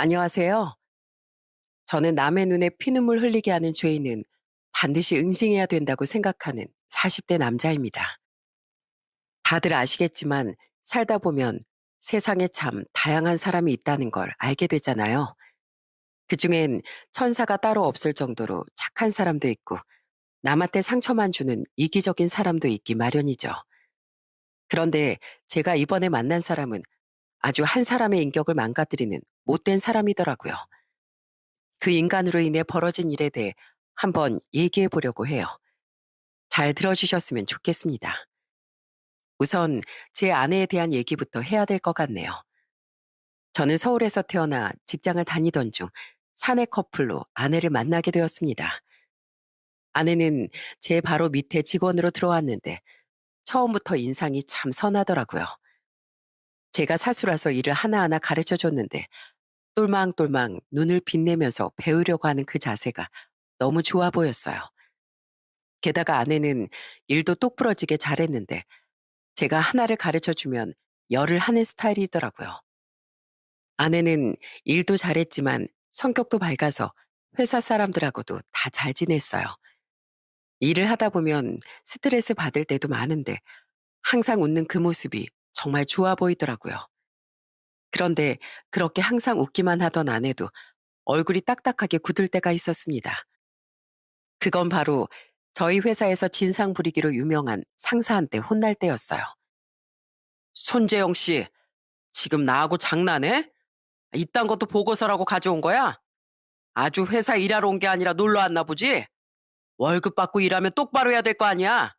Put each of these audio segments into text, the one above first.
안녕하세요. 저는 남의 눈에 피눈물 흘리게 하는 죄인은 반드시 응징해야 된다고 생각하는 40대 남자입니다. 다들 아시겠지만 살다 보면 세상에 참 다양한 사람이 있다는 걸 알게 되잖아요. 그중엔 천사가 따로 없을 정도로 착한 사람도 있고 남한테 상처만 주는 이기적인 사람도 있기 마련이죠. 그런데 제가 이번에 만난 사람은 아주 한 사람의 인격을 망가뜨리는 못된 사람이더라고요. 그 인간으로 인해 벌어진 일에 대해 한번 얘기해 보려고 해요. 잘 들어주셨으면 좋겠습니다. 우선 제 아내에 대한 얘기부터 해야 될 것 같네요. 저는 서울에서 태어나 직장을 다니던 중 사내 커플로 아내를 만나게 되었습니다. 아내는 제 바로 밑에 직원으로 들어왔는데 처음부터 인상이 참 선하더라고요. 제가 사수라서 일을 하나하나 가르쳐 줬는데 똘망똘망 눈을 빛내면서 배우려고 하는 그 자세가 너무 좋아 보였어요. 게다가 아내는 일도 똑부러지게 잘했는데 제가 하나를 가르쳐 주면 열을 하는 스타일이더라고요. 아내는 일도 잘했지만 성격도 밝아서 회사 사람들하고도 다 잘 지냈어요. 일을 하다 보면 스트레스 받을 때도 많은데 항상 웃는 그 모습이 정말 좋아 보이더라고요. 그런데 그렇게 항상 웃기만 하던 아내도 얼굴이 딱딱하게 굳을 때가 있었습니다. 그건 바로 저희 회사에서 진상 부리기로 유명한 상사한테 혼날 때였어요. 손재영 씨, 지금 나하고 장난해? 이딴 것도 보고서라고 가져온 거야? 아주 회사 일하러 온 게 아니라 놀러 왔나 보지? 월급 받고 일하면 똑바로 해야 될 거 아니야?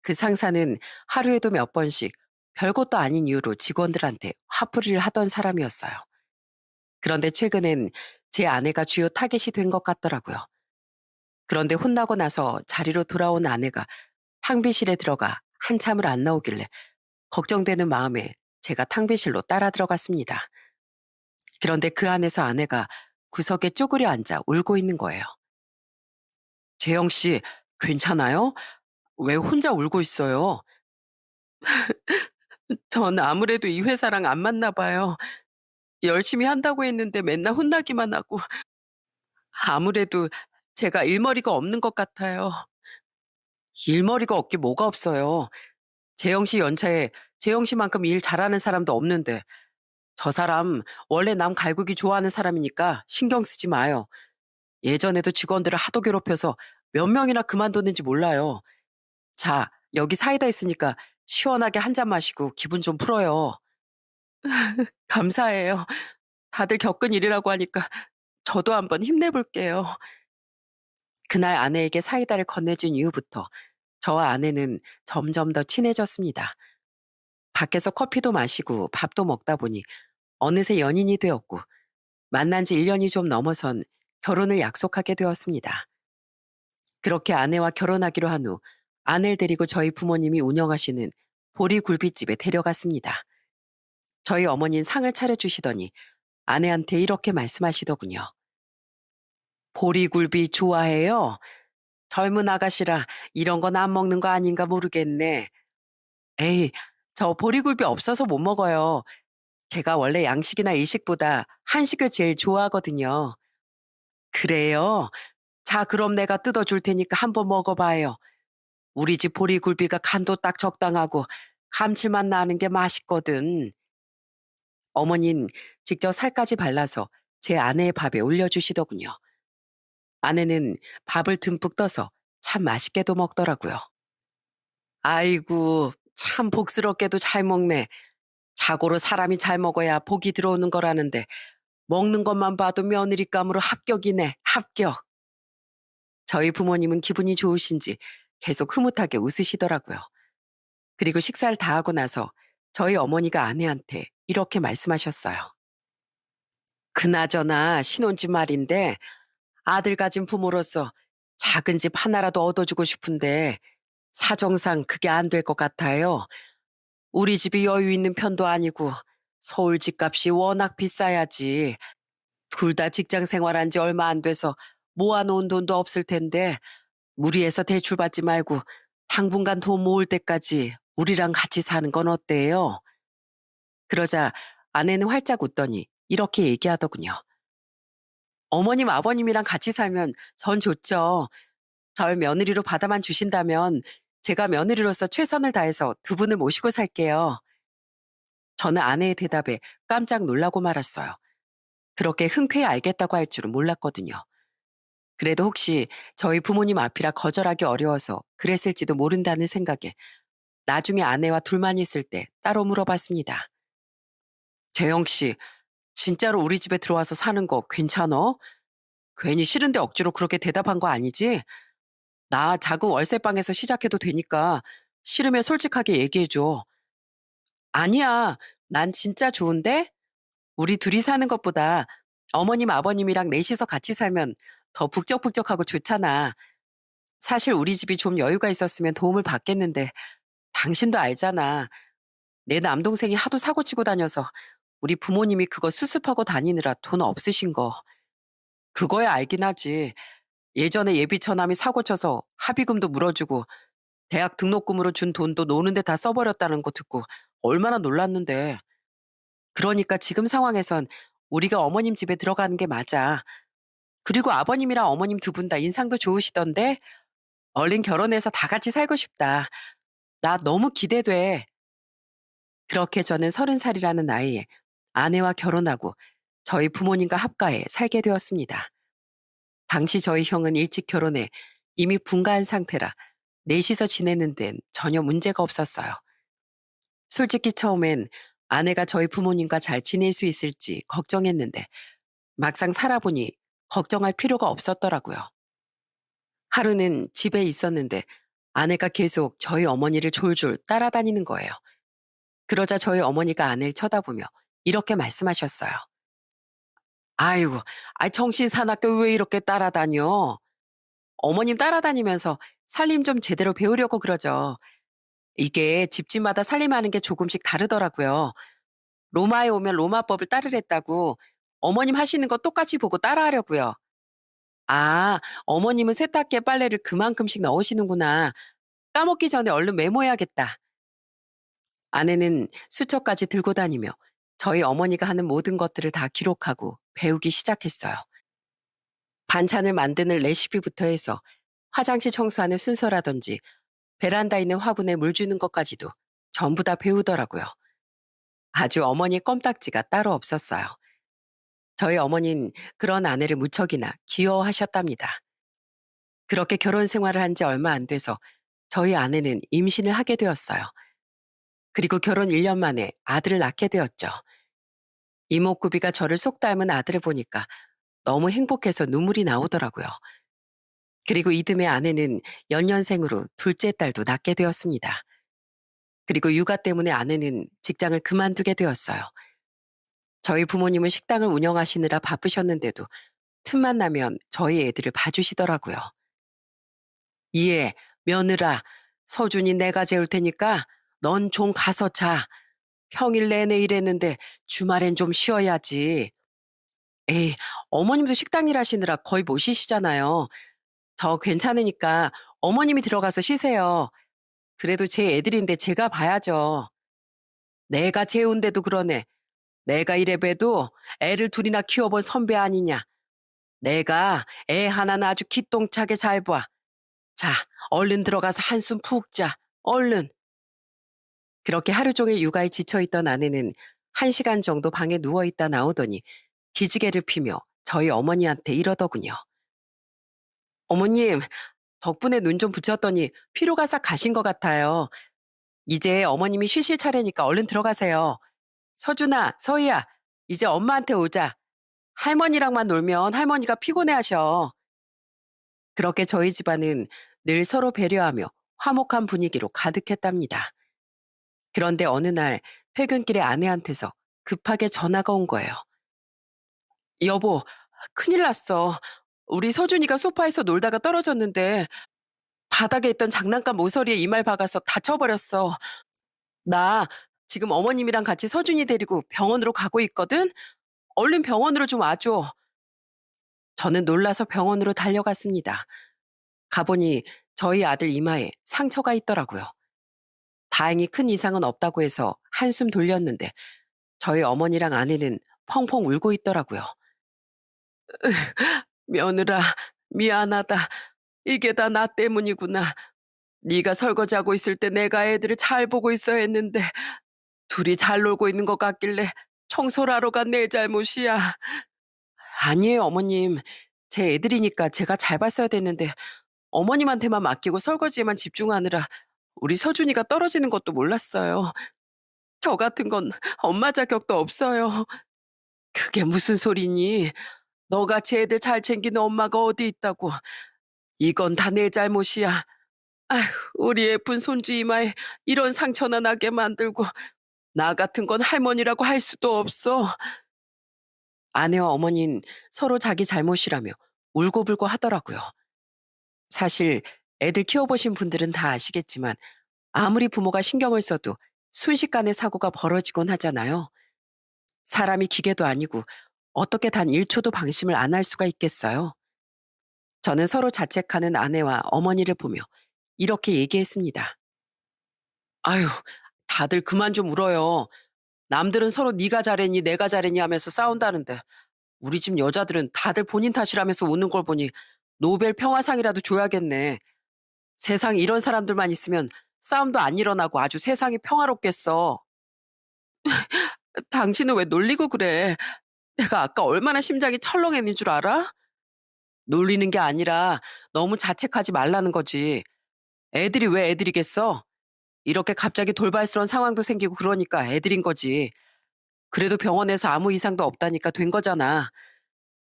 그 상사는 하루에도 몇 번씩 별것도 아닌 이유로 직원들한테 화풀이를 하던 사람이었어요. 그런데 최근엔 제 아내가 주요 타겟이 된 것 같더라고요. 그런데 혼나고 나서 자리로 돌아온 아내가 탕비실에 들어가 한참을 안 나오길래 걱정되는 마음에 제가 탕비실로 따라 들어갔습니다. 그런데 그 안에서 아내가 구석에 쪼그려 앉아 울고 있는 거예요. 재영 씨, 괜찮아요? 왜 혼자 울고 있어요? 전 아무래도 이 회사랑 안 맞나 봐요. 열심히 한다고 했는데 맨날 혼나기만 하고 아무래도 제가 일머리가 없는 것 같아요. 일머리가 없게 뭐가 없어요. 재영 씨 연차에 재영 씨만큼 일 잘하는 사람도 없는데 저 사람 원래 남 갈구기 좋아하는 사람이니까 신경 쓰지 마요. 예전에도 직원들을 하도 괴롭혀서 몇 명이나 그만뒀는지 몰라요. 자, 여기 사이다 있으니까 시원하게 한 잔 마시고 기분 좀 풀어요. 감사해요. 다들 겪은 일이라고 하니까 저도 한번 힘내볼게요. 그날 아내에게 사이다를 건네준 이후부터 저와 아내는 점점 더 친해졌습니다. 밖에서 커피도 마시고 밥도 먹다 보니 어느새 연인이 되었고 만난 지 1년이 좀 넘어선 결혼을 약속하게 되었습니다. 그렇게 아내와 결혼하기로 한 후 아내를 데리고 저희 부모님이 운영하시는 보리굴비집에 데려갔습니다. 저희 어머니는 상을 차려주시더니 아내한테 이렇게 말씀하시더군요. 보리굴비 좋아해요? 젊은 아가씨라 이런 건 안 먹는 거 아닌가 모르겠네. 에이, 저 보리굴비 없어서 못 먹어요. 제가 원래 양식이나 일식보다 한식을 제일 좋아하거든요. 그래요? 자, 그럼 내가 뜯어줄 테니까 한번 먹어봐요. 우리 집 보리굴비가 간도 딱 적당하고 감칠맛 나는 게 맛있거든. 어머닌 직접 살까지 발라서 제 아내의 밥에 올려주시더군요. 아내는 밥을 듬뿍 떠서 참 맛있게도 먹더라고요. 아이고, 참 복스럽게도 잘 먹네. 자고로 사람이 잘 먹어야 복이 들어오는 거라는데 먹는 것만 봐도 며느리감으로 합격이네, 합격. 저희 부모님은 기분이 좋으신지 계속 흐뭇하게 웃으시더라고요. 그리고 식사를 다 하고 나서 저희 어머니가 아내한테 이렇게 말씀하셨어요. 그나저나 신혼집 말인데 아들 가진 부모로서 작은 집 하나라도 얻어주고 싶은데 사정상 그게 안 될 것 같아요. 우리 집이 여유 있는 편도 아니고 서울 집값이 워낙 비싸야지. 둘 다 직장 생활한 지 얼마 안 돼서 모아놓은 돈도 없을 텐데 무리해서 대출받지 말고 당분간 돈 모을 때까지 우리랑 같이 사는 건 어때요? 그러자 아내는 활짝 웃더니 이렇게 얘기하더군요. 어머님, 아버님이랑 같이 살면 전 좋죠. 절 며느리로 받아만 주신다면 제가 며느리로서 최선을 다해서 두 분을 모시고 살게요. 저는 아내의 대답에 깜짝 놀라고 말았어요. 그렇게 흔쾌히 알겠다고 할 줄은 몰랐거든요. 그래도 혹시 저희 부모님 앞이라 거절하기 어려워서 그랬을지도 모른다는 생각에 나중에 아내와 둘만 있을 때 따로 물어봤습니다. 재영 씨, 진짜로 우리 집에 들어와서 사는 거 괜찮어? 괜히 싫은데 억지로 그렇게 대답한 거 아니지? 나 작은 월세방에서 시작해도 되니까 싫으면 솔직하게 얘기해줘. 아니야, 난 진짜 좋은데? 우리 둘이 사는 것보다 어머님, 아버님이랑 넷이서 같이 살면 더 북적북적하고 좋잖아. 사실 우리 집이 좀 여유가 있었으면 도움을 받겠는데 당신도 알잖아. 내 남동생이 하도 사고치고 다녀서 우리 부모님이 그거 수습하고 다니느라 돈 없으신 거. 그거야 알긴 하지. 예전에 예비 처남이 사고 쳐서 합의금도 물어주고 대학 등록금으로 준 돈도 노는데 다 써버렸다는 거 듣고 얼마나 놀랐는데. 그러니까 지금 상황에선 우리가 어머님 집에 들어가는 게 맞아. 그리고 아버님이랑 어머님 두 분 다 인상도 좋으시던데 얼른 결혼해서 다 같이 살고 싶다. 나 너무 기대돼. 그렇게 저는 30살이라는 나이에 아내와 결혼하고 저희 부모님과 합가해 살게 되었습니다. 당시 저희 형은 일찍 결혼해 이미 분가한 상태라 넷이서 지내는 데는 전혀 문제가 없었어요. 솔직히 처음엔 아내가 저희 부모님과 잘 지낼 수 있을지 걱정했는데 막상 살아보니 걱정할 필요가 없었더라고요. 하루는 집에 있었는데 아내가 계속 저희 어머니를 졸졸 따라다니는 거예요. 그러자 저희 어머니가 아내를 쳐다보며 이렇게 말씀하셨어요. 아이고, 정신 사납게 왜 이렇게 따라다녀? 어머님 따라다니면서 살림 좀 제대로 배우려고 그러죠. 이게 집집마다 살림하는 게 조금씩 다르더라고요. 로마에 오면 로마법을 따르랬다고 어머님 하시는 거 똑같이 보고 따라하려고요. 아, 어머님은 세탁기에 빨래를 그만큼씩 넣으시는구나. 까먹기 전에 얼른 메모해야겠다. 아내는 수첩까지 들고 다니며 저희 어머니가 하는 모든 것들을 다 기록하고 배우기 시작했어요. 반찬을 만드는 레시피부터 해서 화장실 청소하는 순서라든지 베란다에 있는 화분에 물 주는 것까지도 전부 다 배우더라고요. 아주 어머니 껌딱지가 따로 없었어요. 저희 어머니는 그런 아내를 무척이나 귀여워하셨답니다. 그렇게 결혼 생활을 한 지 얼마 안 돼서 저희 아내는 임신을 하게 되었어요. 그리고 결혼 1년 만에 아들을 낳게 되었죠. 이목구비가 저를 쏙 닮은 아들을 보니까 너무 행복해서 눈물이 나오더라고요. 그리고 이듬해 아내는 연년생으로 둘째 딸도 낳게 되었습니다. 그리고 육아 때문에 아내는 직장을 그만두게 되었어요. 저희 부모님은 식당을 운영하시느라 바쁘셨는데도 틈만 나면 저희 애들을 봐주시더라고요. 이에 며느라, 서준이 내가 재울 테니까 넌 좀 가서 자. 평일 내내 일했는데 주말엔 좀 쉬어야지. 에이, 어머님도 식당 일하시느라 거의 못 쉬시잖아요. 저 괜찮으니까 어머님이 들어가서 쉬세요. 그래도 제 애들인데 제가 봐야죠. 내가 재운데도 그러네. 내가 이래봬도 애를 둘이나 키워본 선배 아니냐. 내가 애 하나는 아주 기똥차게 잘 봐. 자, 얼른 들어가서 한숨 푹 자. 얼른. 그렇게 하루 종일 육아에 지쳐있던 아내는 1시간 정도 방에 누워있다 나오더니 기지개를 피며 저희 어머니한테 이러더군요. 어머님, 덕분에 눈 좀 붙였더니 피로가 싹 가신 것 같아요. 이제 어머님이 쉬실 차례니까 얼른 들어가세요. 서준아, 서희야, 이제 엄마한테 오자. 할머니랑만 놀면 할머니가 피곤해 하셔. 그렇게 저희 집안은 늘 서로 배려하며 화목한 분위기로 가득했답니다. 그런데 어느 날 퇴근길에 아내한테서 급하게 전화가 온 거예요. 여보, 큰일 났어. 우리 서준이가 소파에서 놀다가 떨어졌는데 바닥에 있던 장난감 모서리에 이말 박아서 다쳐버렸어. 나 지금 어머님이랑 같이 서준이 데리고 병원으로 가고 있거든? 얼른 병원으로 좀 와줘. 저는 놀라서 병원으로 달려갔습니다. 가보니 저희 아들 이마에 상처가 있더라고요. 다행히 큰 이상은 없다고 해서 한숨 돌렸는데 저희 어머니랑 아내는 펑펑 울고 있더라고요. 며느라, 미안하다. 이게 다 나 때문이구나. 네가 설거지하고 있을 때 내가 애들을 잘 보고 있어야 했는데 둘이 잘 놀고 있는 것 같길래 청소를 하러 간 내 잘못이야. 아니에요, 어머님. 제 애들이니까 제가 잘 봤어야 됐는데 어머님한테만 맡기고 설거지에만 집중하느라 우리 서준이가 떨어지는 것도 몰랐어요. 저 같은 건 엄마 자격도 없어요. 그게 무슨 소리니? 너같이 애들 잘 챙기는 엄마가 어디 있다고. 이건 다 내 잘못이야. 아휴, 우리 예쁜 손주 이마에 이런 상처나 나게 만들고 나 같은 건 할머니라고 할 수도 없어. 아내와 어머니는 서로 자기 잘못이라며 울고불고 하더라고요. 사실 애들 키워보신 분들은 다 아시겠지만 아무리 부모가 신경을 써도 순식간에 사고가 벌어지곤 하잖아요. 사람이 기계도 아니고 어떻게 단 1초도 방심을 안 할 수가 있겠어요. 저는 서로 자책하는 아내와 어머니를 보며 이렇게 얘기했습니다. 아유, 다들 그만 좀 울어요. 남들은 서로 네가 잘했니 내가 잘했니 하면서 싸운다는데 우리 집 여자들은 다들 본인 탓이라면서 우는 걸 보니 노벨 평화상이라도 줘야겠네. 세상에 이런 사람들만 있으면 싸움도 안 일어나고 아주 세상이 평화롭겠어. 당신은 왜 놀리고 그래? 내가 아까 얼마나 심장이 철렁했는 줄 알아? 놀리는 게 아니라 너무 자책하지 말라는 거지. 애들이 왜 애들이겠어? 이렇게 갑자기 돌발스러운 상황도 생기고 그러니까 애들인 거지. 그래도 병원에서 아무 이상도 없다니까 된 거잖아.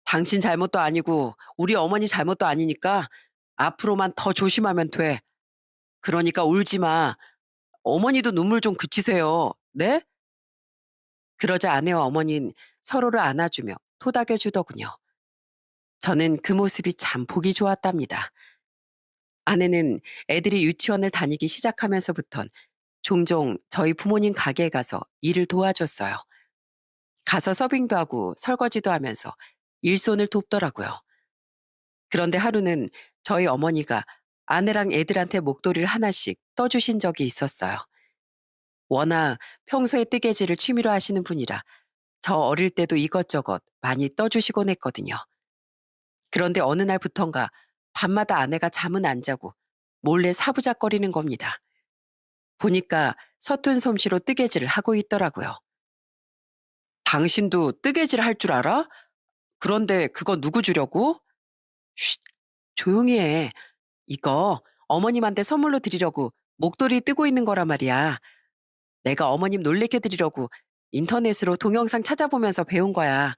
당신 잘못도 아니고 우리 어머니 잘못도 아니니까 앞으로만 더 조심하면 돼. 그러니까 울지 마. 어머니도 눈물 좀 그치세요. 네? 그러자 아내와 어머니는 서로를 안아주며 토닥여 주더군요. 저는 그 모습이 참 보기 좋았답니다. 아내는 애들이 유치원을 다니기 시작하면서부턴 종종 저희 부모님 가게에 가서 일을 도와줬어요. 가서 서빙도 하고 설거지도 하면서 일손을 돕더라고요. 그런데 하루는 저희 어머니가 아내랑 애들한테 목도리를 하나씩 떠주신 적이 있었어요. 워낙 평소에 뜨개질을 취미로 하시는 분이라 저 어릴 때도 이것저것 많이 떠주시곤 했거든요. 그런데 어느 날부턴가 밤마다 아내가 잠은 안 자고 몰래 사부작거리는 겁니다. 보니까 서툰 솜씨로 뜨개질을 하고 있더라고요. 당신도 뜨개질 할 줄 알아? 그런데 그거 누구 주려고? 쉿, 조용히 해. 이거 어머님한테 선물로 드리려고 목도리 뜨고 있는 거란 말이야. 내가 어머님 놀래켜 드리려고 인터넷으로 동영상 찾아보면서 배운 거야.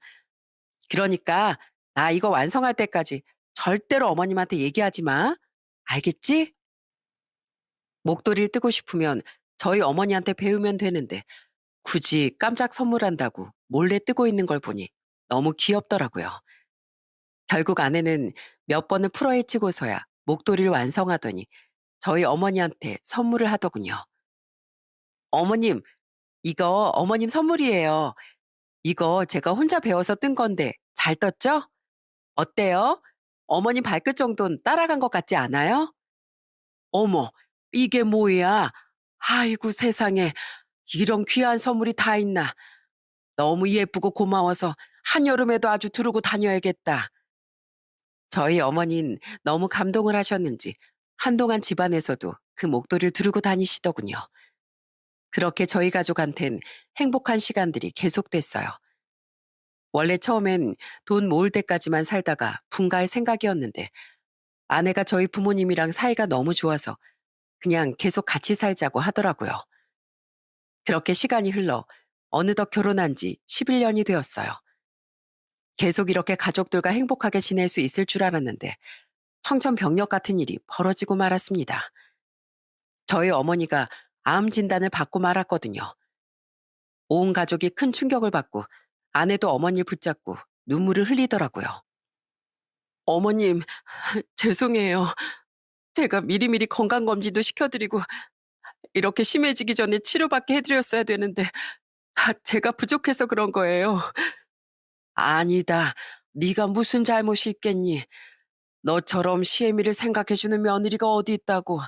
그러니까 나 이거 완성할 때까지 절대로 어머님한테 얘기하지 마. 알겠지? 목도리를 뜨고 싶으면 저희 어머니한테 배우면 되는데 굳이 깜짝 선물한다고 몰래 뜨고 있는 걸 보니 너무 귀엽더라고요. 결국 아내는 몇 번을 풀어헤치고서야 목도리를 완성하더니 저희 어머니한테 선물을 하더군요. 어머님, 이거 어머님 선물이에요. 이거 제가 혼자 배워서 뜬 건데 잘 떴죠? 어때요? 어머님 발끝 정도는 따라간 것 같지 않아요? 어머, 이게 뭐야? 아이고 세상에, 이런 귀한 선물이 다 있나. 너무 예쁘고 고마워서 한여름에도 아주 두르고 다녀야겠다. 저희 어머니는 너무 감동을 하셨는지 한동안 집안에서도 그 목도리를 두르고 다니시더군요. 그렇게 저희 가족한텐 행복한 시간들이 계속됐어요. 원래 처음엔 돈 모을 때까지만 살다가 분가할 생각이었는데 아내가 저희 부모님이랑 사이가 너무 좋아서 그냥 계속 같이 살자고 하더라고요. 그렇게 시간이 흘러 어느덧 결혼한 지 11년이 되었어요. 계속 이렇게 가족들과 행복하게 지낼 수 있을 줄 알았는데 청천벽력 같은 일이 벌어지고 말았습니다. 저희 어머니가 암 진단을 받고 말았거든요. 온 가족이 큰 충격을 받고 아내도 어머니를 붙잡고 눈물을 흘리더라고요. 어머님, 죄송해요. 제가 미리미리 건강검진도 시켜드리고 이렇게 심해지기 전에 치료받게 해드렸어야 되는데 다 제가 부족해서 그런 거예요. 아니다. 네가 무슨 잘못이 있겠니? 너처럼 시애미를 생각해주는 며느리가 어디 있다고.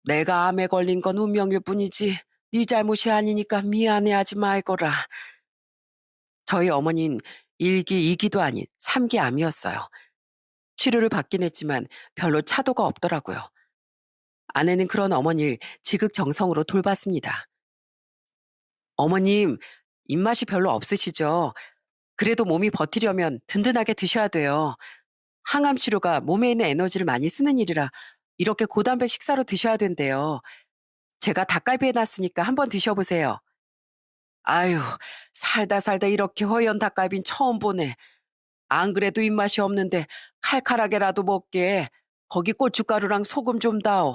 내가 암에 걸린 건 운명일 뿐이지 네 잘못이 아니니까 미안해하지 말거라. 저희 어머니는 1기, 2기도 아닌 3기 암이었어요. 치료를 받긴 했지만 별로 차도가 없더라고요. 아내는 그런 어머니를 지극정성으로 돌봤습니다. 어머님, 입맛이 별로 없으시죠? 그래도 몸이 버티려면 든든하게 드셔야 돼요. 항암 치료가 몸에 있는 에너지를 많이 쓰는 일이라 이렇게 고단백 식사로 드셔야 된대요. 제가 닭갈비 해놨으니까 한번 드셔보세요. 아유, 살다 살다 이렇게 허연 닭갈비는 처음 보네. 안 그래도 입맛이 없는데 칼칼하게라도 먹게. 거기 고춧가루랑 소금 좀 다오.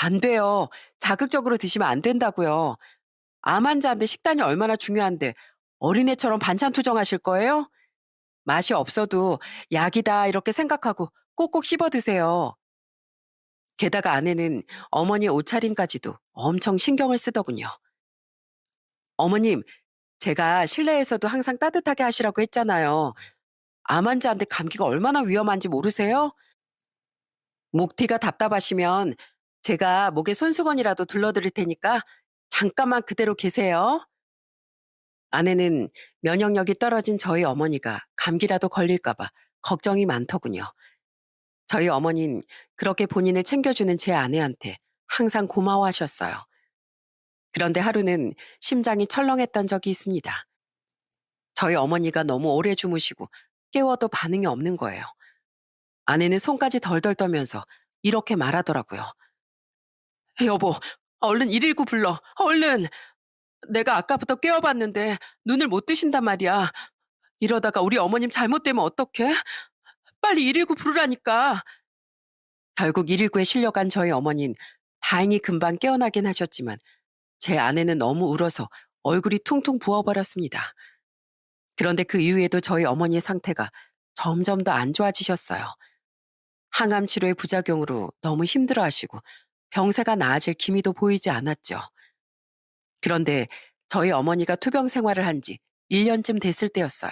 안 돼요. 자극적으로 드시면 안 된다고요. 암 환자한테 식단이 얼마나 중요한데 어린애처럼 반찬 투정하실 거예요? 맛이 없어도 약이다 이렇게 생각하고 꼭꼭 씹어 드세요. 게다가 아내는 어머니 옷차림까지도 엄청 신경을 쓰더군요. 어머님, 제가 실내에서도 항상 따뜻하게 하시라고 했잖아요. 암 환자한테 감기가 얼마나 위험한지 모르세요? 목티가 답답하시면 제가 목에 손수건이라도 둘러드릴 테니까 잠깐만 그대로 계세요. 아내는 면역력이 떨어진 저희 어머니가 감기라도 걸릴까봐 걱정이 많더군요. 저희 어머니는 그렇게 본인을 챙겨주는 제 아내한테 항상 고마워하셨어요. 그런데 하루는 심장이 철렁했던 적이 있습니다. 저희 어머니가 너무 오래 주무시고 깨워도 반응이 없는 거예요. 아내는 손까지 덜덜 떨면서 이렇게 말하더라고요. 여보, 얼른 119 불러. 얼른! 내가 아까부터 깨워봤는데 눈을 못 뜨신단 말이야. 이러다가 우리 어머님 잘못되면 어떡해? 빨리 119 부르라니까. 결국 119에 실려간 저희 어머니는 다행히 금방 깨어나긴 하셨지만 제 아내는 너무 울어서 얼굴이 퉁퉁 부어버렸습니다. 그런데 그 이후에도 저희 어머니의 상태가 점점 더 안 좋아지셨어요. 항암 치료의 부작용으로 너무 힘들어하시고 병세가 나아질 기미도 보이지 않았죠. 그런데 저희 어머니가 투병 생활을 한 지 1년쯤 됐을 때였어요.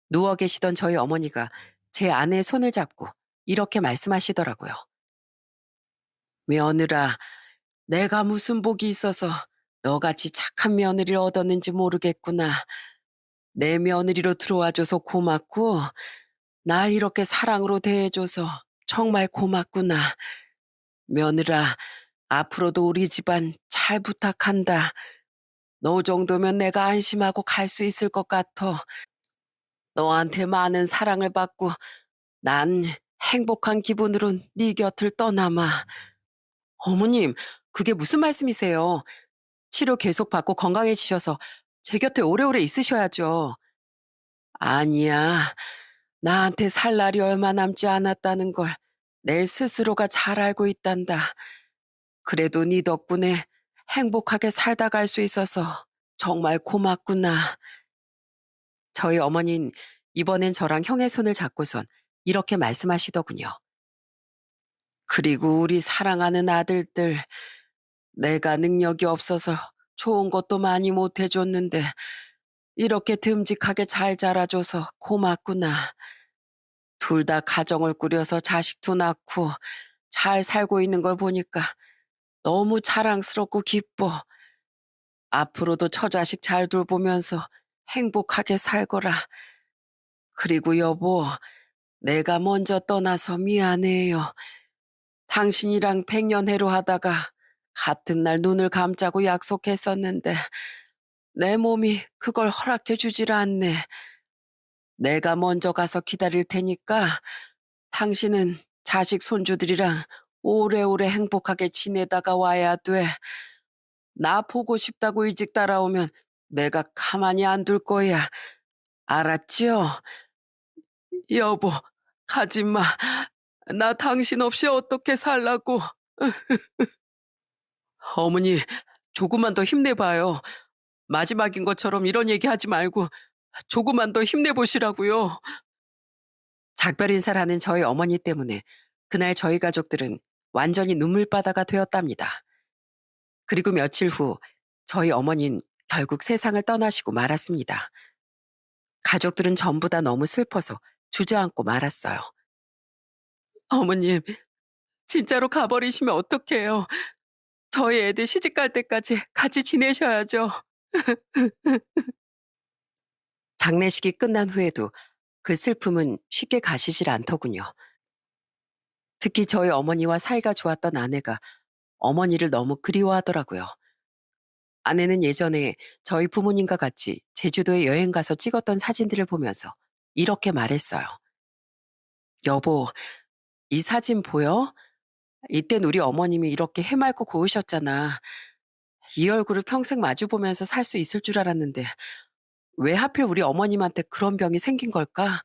누워 계시던 저희 어머니가 제 아내의 손을 잡고 이렇게 말씀하시더라고요. 며느라, 내가 무슨 복이 있어서 너같이 착한 며느리를 얻었는지 모르겠구나. 내 며느리로 들어와줘서 고맙고, 날 이렇게 사랑으로 대해줘서 정말 고맙구나. 며느라, 앞으로도 우리 집안 잘 부탁한다. 너 정도면 내가 안심하고 갈 수 있을 것 같아. 너한테 많은 사랑을 받고 난 행복한 기분으로 네 곁을 떠나마. 어머님, 그게 무슨 말씀이세요? 치료 계속 받고 건강해지셔서 제 곁에 오래오래 있으셔야죠. 아니야. 나한테 살 날이 얼마 남지 않았다는 걸 내 스스로가 잘 알고 있단다. 그래도 네 덕분에 행복하게 살다 갈 수 있어서 정말 고맙구나. 저희 어머닌 이번엔 저랑 형의 손을 잡고선 이렇게 말씀하시더군요. 그리고 우리 사랑하는 아들들, 내가 능력이 없어서 좋은 것도 많이 못 해줬는데 이렇게 듬직하게 잘 자라줘서 고맙구나. 둘 다 가정을 꾸려서 자식도 낳고 잘 살고 있는 걸 보니까 너무 자랑스럽고 기뻐. 앞으로도 처자식 잘 돌보면서 행복하게 살거라. 그리고 여보, 내가 먼저 떠나서 미안해요. 당신이랑 백년해로 하다가 같은 날 눈을 감자고 약속했었는데 내 몸이 그걸 허락해 주질 않네. 내가 먼저 가서 기다릴 테니까 당신은 자식 손주들이랑 오래오래 행복하게 지내다가 와야 돼. 나 보고 싶다고 일찍 따라오면 내가 가만히 안 둘 거야. 알았지요? 여보, 가지 마. 나 당신 없이 어떻게 살라고. 어머니, 조금만 더 힘내봐요. 마지막인 것처럼 이런 얘기 하지 말고 조금만 더 힘내보시라고요. 작별 인사를 하는 저희 어머니 때문에 그날 저희 가족들은 완전히 눈물바다가 되었답니다. 그리고 며칠 후 저희 어머니는 결국 세상을 떠나시고 말았습니다. 가족들은 전부 다 너무 슬퍼서 주저앉고 말았어요. 어머님, 진짜로 가버리시면 어떡해요. 저희 애들 시집 갈 때까지 같이 지내셔야죠. 장례식이 끝난 후에도 그 슬픔은 쉽게 가시질 않더군요. 특히 저희 어머니와 사이가 좋았던 아내가 어머니를 너무 그리워하더라고요. 아내는 예전에 저희 부모님과 같이 제주도에 여행 가서 찍었던 사진들을 보면서 이렇게 말했어요. 여보, 이 사진 보여? 이땐 우리 어머님이 이렇게 해맑고 고우셨잖아. 이 얼굴을 평생 마주보면서 살 수 있을 줄 알았는데 왜 하필 우리 어머님한테 그런 병이 생긴 걸까?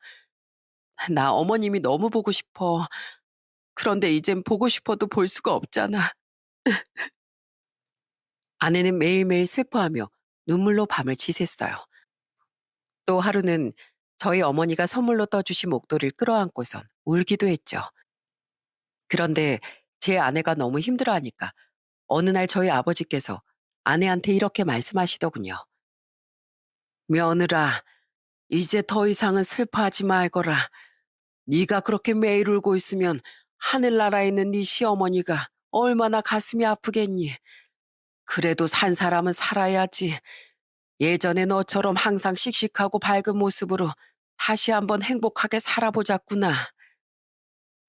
나 어머님이 너무 보고 싶어. 그런데 이젠 보고 싶어도 볼 수가 없잖아. 아내는 매일매일 슬퍼하며 눈물로 밤을 지샜어요. 또 하루는 저희 어머니가 선물로 떠주신 목도리를 끌어안고선 울기도 했죠. 그런데 제 아내가 너무 힘들어하니까 어느 날 저희 아버지께서 아내한테 이렇게 말씀하시더군요. 며느라, 이제 더 이상은 슬퍼하지 말거라. 네가 그렇게 매일 울고 있으면 하늘나라에 있는 네 시어머니가 얼마나 가슴이 아프겠니. 그래도 산 사람은 살아야지. 예전에 너처럼 항상 씩씩하고 밝은 모습으로 다시 한번 행복하게 살아보자꾸나.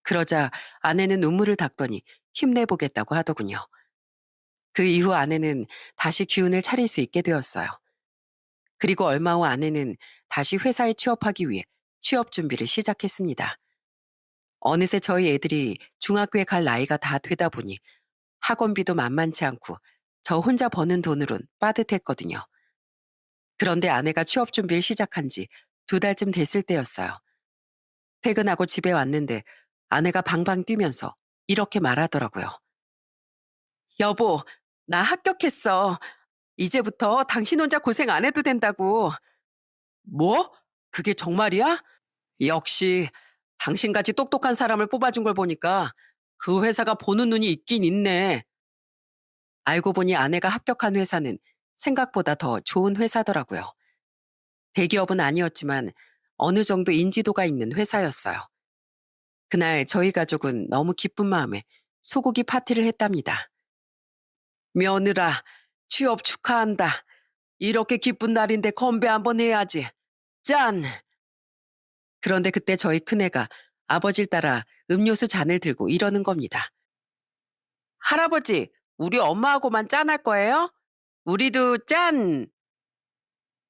그러자 아내는 눈물을 닦더니 힘내보겠다고 하더군요. 그 이후 아내는 다시 기운을 차릴 수 있게 되었어요. 그리고 얼마 후 아내는 다시 회사에 취업하기 위해 취업 준비를 시작했습니다. 어느새 저희 애들이 중학교에 갈 나이가 다 되다 보니 학원비도 만만치 않고 저 혼자 버는 돈으론 빠듯했거든요. 그런데 아내가 취업 준비를 시작한 지 2달쯤 됐을 때였어요. 퇴근하고 집에 왔는데 아내가 방방 뛰면서 이렇게 말하더라고요. 여보, 나 합격했어. 이제부터 당신 혼자 고생 안 해도 된다고. 뭐? 그게 정말이야? 역시 당신같이 똑똑한 사람을 뽑아준 걸 보니까 그 회사가 보는 눈이 있긴 있네. 알고 보니 아내가 합격한 회사는 생각보다 더 좋은 회사더라고요. 대기업은 아니었지만 어느 정도 인지도가 있는 회사였어요. 그날 저희 가족은 너무 기쁜 마음에 소고기 파티를 했답니다. 며느라, 취업 축하한다. 이렇게 기쁜 날인데 건배 한번 해야지. 짠! 그런데 그때 저희 큰애가 아버지를 따라 음료수 잔을 들고 이러는 겁니다. 할아버지, 우리 엄마하고만 짠할 거예요? 우리도 짠!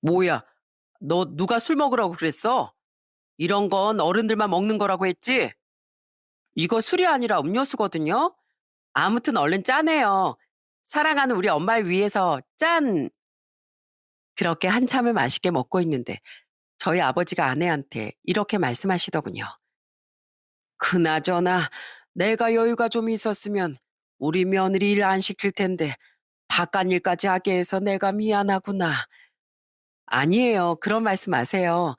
뭐야, 너 누가 술 먹으라고 그랬어? 이런 건 어른들만 먹는 거라고 했지? 이거 술이 아니라 음료수거든요? 아무튼 얼른 짜네요. 사랑하는 우리 엄마를 위해서 짠! 그렇게 한참을 맛있게 먹고 있는데 저희 아버지가 아내한테 이렇게 말씀하시더군요. 그나저나 내가 여유가 좀 있었으면 우리 며느리 일 안 시킬 텐데 바깥 일까지 하게 해서 내가 미안하구나. 아니에요. 그런 말씀 마세요.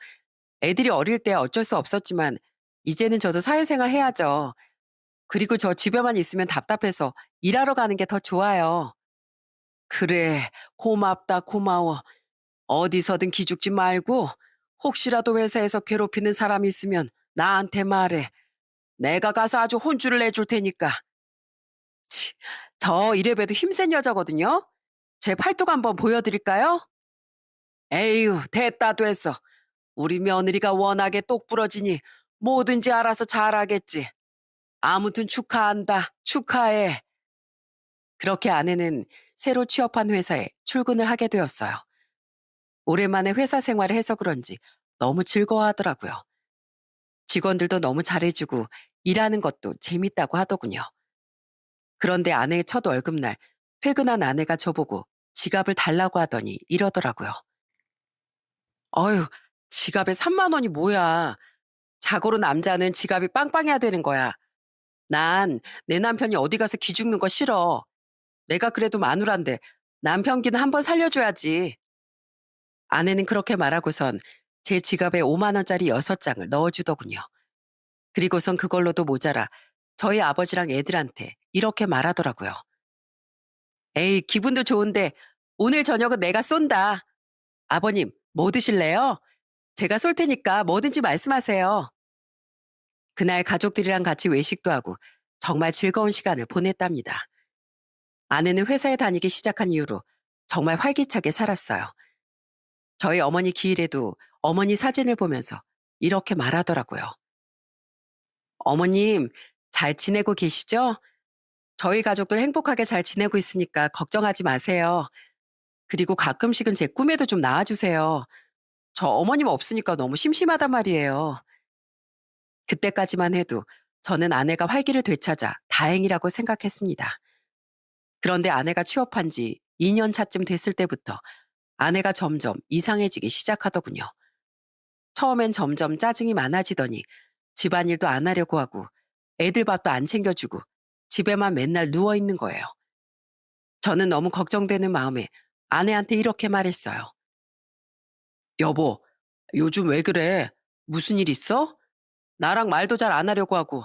애들이 어릴 때 어쩔 수 없었지만 이제는 저도 사회생활 해야죠. 그리고 저 집에만 있으면 답답해서 일하러 가는 게 더 좋아요. 그래, 고맙다, 고마워. 어디서든 기죽지 말고 혹시라도 회사에서 괴롭히는 사람 있으면 나한테 말해. 내가 가서 아주 혼쭐을 내줄 테니까. 치, 저 이래봬도 힘센 여자거든요. 제 팔뚝 한번 보여드릴까요? 에휴, 됐다 됐어. 우리 며느리가 워낙에 똑부러지니 뭐든지 알아서 잘하겠지. 아무튼 축하한다. 축하해. 그렇게 아내는 새로 취업한 회사에 출근을 하게 되었어요. 오랜만에 회사 생활을 해서 그런지 너무 즐거워하더라고요. 직원들도 너무 잘해주고 일하는 것도 재밌다고 하더군요. 그런데 아내의 첫 월급날 퇴근한 아내가 저보고 지갑을 달라고 하더니 이러더라고요. 어휴, 지갑에 3만 원이 뭐야. 자고로 남자는 지갑이 빵빵해야 되는 거야. 난 내 남편이 어디 가서 기죽는 거 싫어. 내가 그래도 마누란데 남편 기는 한번 살려줘야지. 아내는 그렇게 말하고선 제 지갑에 5만 원짜리 6장을 넣어주더군요. 그리고선 그걸로도 모자라 저희 아버지랑 애들한테 이렇게 말하더라고요. 에이, 기분도 좋은데 오늘 저녁은 내가 쏜다. 아버님, 뭐 드실래요? 제가 쏠 테니까 뭐든지 말씀하세요. 그날 가족들이랑 같이 외식도 하고 정말 즐거운 시간을 보냈답니다. 아내는 회사에 다니기 시작한 이후로 정말 활기차게 살았어요. 저희 어머니 기일에도 어머니 사진을 보면서 이렇게 말하더라고요. 어머님, 잘 지내고 계시죠? 저희 가족들 행복하게 잘 지내고 있으니까 걱정하지 마세요. 그리고 가끔씩은 제 꿈에도 좀 나와주세요. 저 어머님 없으니까 너무 심심하단 말이에요. 그때까지만 해도 저는 아내가 활기를 되찾아 다행이라고 생각했습니다. 그런데 아내가 취업한 지 2년 차쯤 됐을 때부터 아내가 점점 이상해지기 시작하더군요. 처음엔 점점 짜증이 많아지더니 집안일도 안 하려고 하고 애들 밥도 안 챙겨주고 집에만 맨날 누워 있는 거예요. 저는 너무 걱정되는 마음에 아내한테 이렇게 말했어요. 여보, 요즘 왜 그래? 무슨 일 있어? 나랑 말도 잘 안 하려고 하고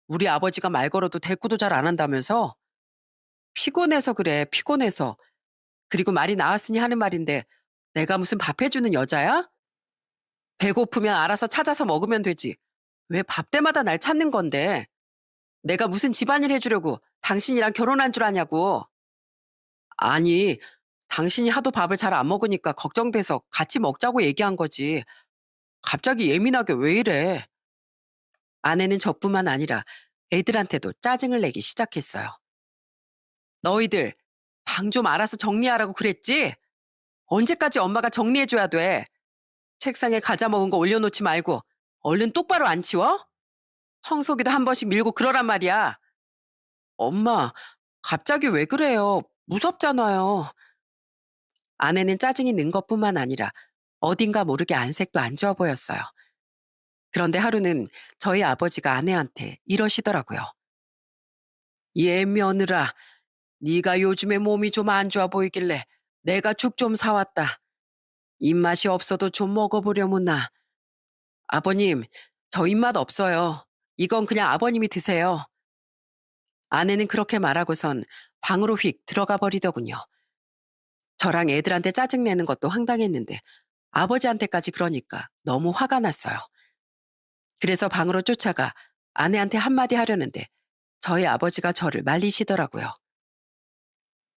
우리 아버지가 말 걸어도 대꾸도 잘 안 한다면서? 피곤해서 그래, 피곤해서. 그리고 말이 나왔으니 하는 말인데 내가 무슨 밥 해주는 여자야? 배고프면 알아서 찾아서 먹으면 되지. 왜 밥 때마다 날 찾는 건데? 내가 무슨 집안일 해주려고 당신이랑 결혼한 줄 아냐고. 아니, 당신이 하도 밥을 잘 안 먹으니까 걱정돼서 같이 먹자고 얘기한 거지. 갑자기 예민하게 왜 이래? 아내는 저뿐만 아니라 애들한테도 짜증을 내기 시작했어요. 너희들 방 좀 알아서 정리하라고 그랬지? 언제까지 엄마가 정리해줘야 돼? 책상에 과자 먹은 거 올려놓지 말고 얼른 똑바로 안 치워? 청소기도 한 번씩 밀고 그러란 말이야. 엄마, 갑자기 왜 그래요? 무섭잖아요. 아내는 짜증이 는 것뿐만 아니라 어딘가 모르게 안색도 안 좋아 보였어요. 그런데 하루는 저희 아버지가 아내한테 이러시더라고요. 얘 며느라, 네가 요즘에 몸이 좀 안 좋아 보이길래 내가 죽 좀 사왔다. 입맛이 없어도 좀 먹어보려무나. 아버님, 저 입맛 없어요. 이건 그냥 아버님이 드세요. 아내는 그렇게 말하고선 방으로 휙 들어가 버리더군요. 저랑 애들한테 짜증내는 것도 황당했는데 아버지한테까지 그러니까 너무 화가 났어요. 그래서 방으로 쫓아가 아내한테 한마디 하려는데 저희 아버지가 저를 말리시더라고요.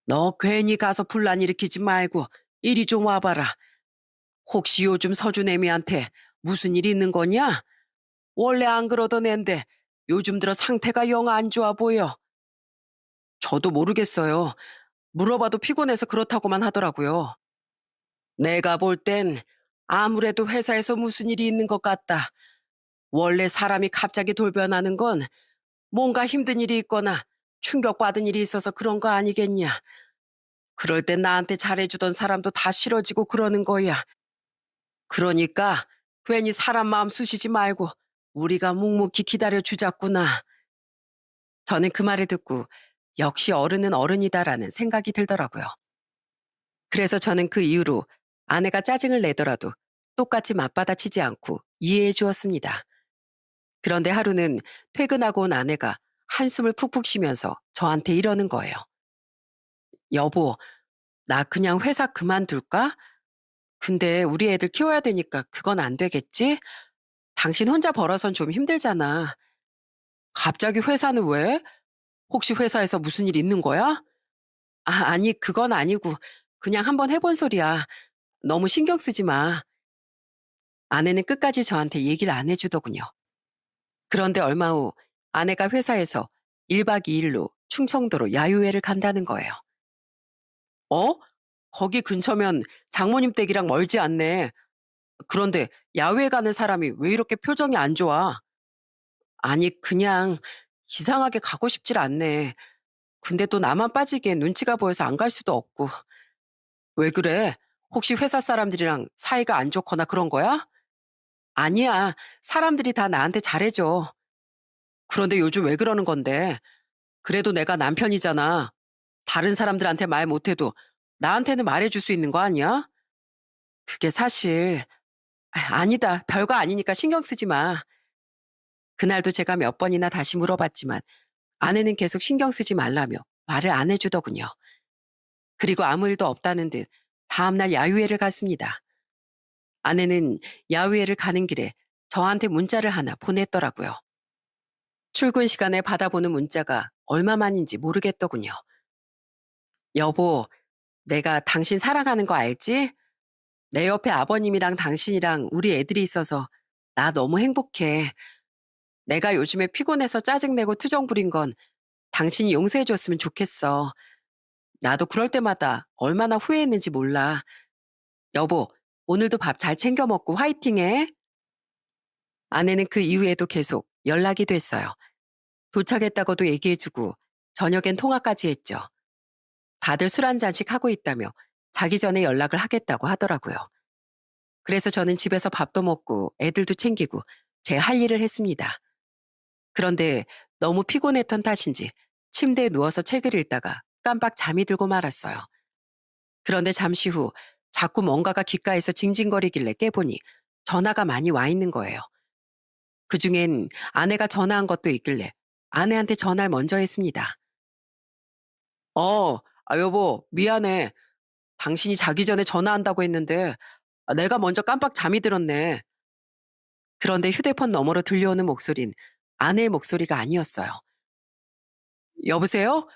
너 괜히 가서 분란 일으키지 말고 이리 좀 와봐라. 혹시 요즘 서준애미한테 무슨 일 있는 거냐? 원래 안 그러던 앤데 요즘 들어 상태가 영 안 좋아 보여. 저도 모르겠어요. 물어봐도 피곤해서 그렇다고만 하더라고요. 내가 볼 땐 아무래도 회사에서 무슨 일이 있는 것 같다. 원래 사람이 갑자기 돌변하는 건 뭔가 힘든 일이 있거나 충격받은 일이 있어서 그런 거 아니겠냐. 그럴 땐 나한테 잘해주던 사람도 다 싫어지고 그러는 거야. 그러니까 괜히 사람 마음 쑤시지 말고 우리가 묵묵히 기다려 주자꾸나. 저는 그 말을 듣고 역시 어른은 어른이다라는 생각이 들더라고요. 그래서 저는 그 이후로 아내가 짜증을 내더라도 똑같이 맞받아치지 않고 이해해 주었습니다. 그런데 하루는 퇴근하고 온 아내가 한숨을 푹푹 쉬면서 저한테 이러는 거예요. 여보, 나 그냥 회사 그만둘까? 근데 우리 애들 키워야 되니까 그건 안 되겠지? 당신 혼자 벌어선 좀 힘들잖아. 갑자기 회사는 왜? 혹시 회사에서 무슨 일 있는 거야? 아니, 그건 아니고 그냥 한번 해본 소리야. 너무 신경 쓰지 마. 아내는 끝까지 저한테 얘기를 안 해주더군요. 그런데 얼마 후 아내가 회사에서 1박 2일로 충청도로 야유회를 간다는 거예요. 어? 거기 근처면 장모님 댁이랑 멀지 않네. 그런데 야외 가는 사람이 왜 이렇게 표정이 안 좋아? 아니, 그냥 이상하게 가고 싶질 않네. 근데 또 나만 빠지기엔 눈치가 보여서 안 갈 수도 없고. 왜 그래? 혹시 회사 사람들이랑 사이가 안 좋거나 그런 거야? 아니야. 사람들이 다 나한테 잘해줘. 그런데 요즘 왜 그러는 건데? 그래도 내가 남편이잖아. 다른 사람들한테 말 못해도 나한테는 말해줄 수 있는 거 아니야? 그게 사실, 아니다. 별거 아니니까 신경 쓰지 마. 그날도 제가 몇 번이나 다시 물어봤지만 아내는 계속 신경 쓰지 말라며 말을 안 해주더군요. 그리고 아무 일도 없다는 듯 다음날 야유회를 갔습니다. 아내는 야유회를 가는 길에 저한테 문자를 하나 보냈더라고요. 출근 시간에 받아보는 문자가 얼마만인지 모르겠더군요. 여보, 내가 당신 사랑하는 거 알지? 내 옆에 아버님이랑 당신이랑 우리 애들이 있어서 나 너무 행복해. 내가 요즘에 피곤해서 짜증내고 투정 부린 건 당신이 용서해 줬으면 좋겠어. 나도 그럴 때마다 얼마나 후회했는지 몰라. 여보, 오늘도 밥 잘 챙겨 먹고 화이팅해. 아내는 그 이후에도 계속 연락이 됐어요. 도착했다고도 얘기해주고 저녁엔 통화까지 했죠. 다들 술 한 잔씩 하고 있다며 자기 전에 연락을 하겠다고 하더라고요. 그래서 저는 집에서 밥도 먹고 애들도 챙기고 제 할 일을 했습니다. 그런데 너무 피곤했던 탓인지 침대에 누워서 책을 읽다가 깜빡 잠이 들고 말았어요. 그런데 잠시 후 자꾸 뭔가가 귓가에서 징징거리길래 깨보니 전화가 많이 와 있는 거예요. 그중엔 아내가 전화한 것도 있길래 아내한테 전화를 먼저 했습니다. 여보, 미안해. 당신이 자기 전에 전화한다고 했는데 내가 먼저 깜빡 잠이 들었네. 그런데 휴대폰 너머로 들려오는 목소린 아내의 목소리가 아니었어요. 여보세요?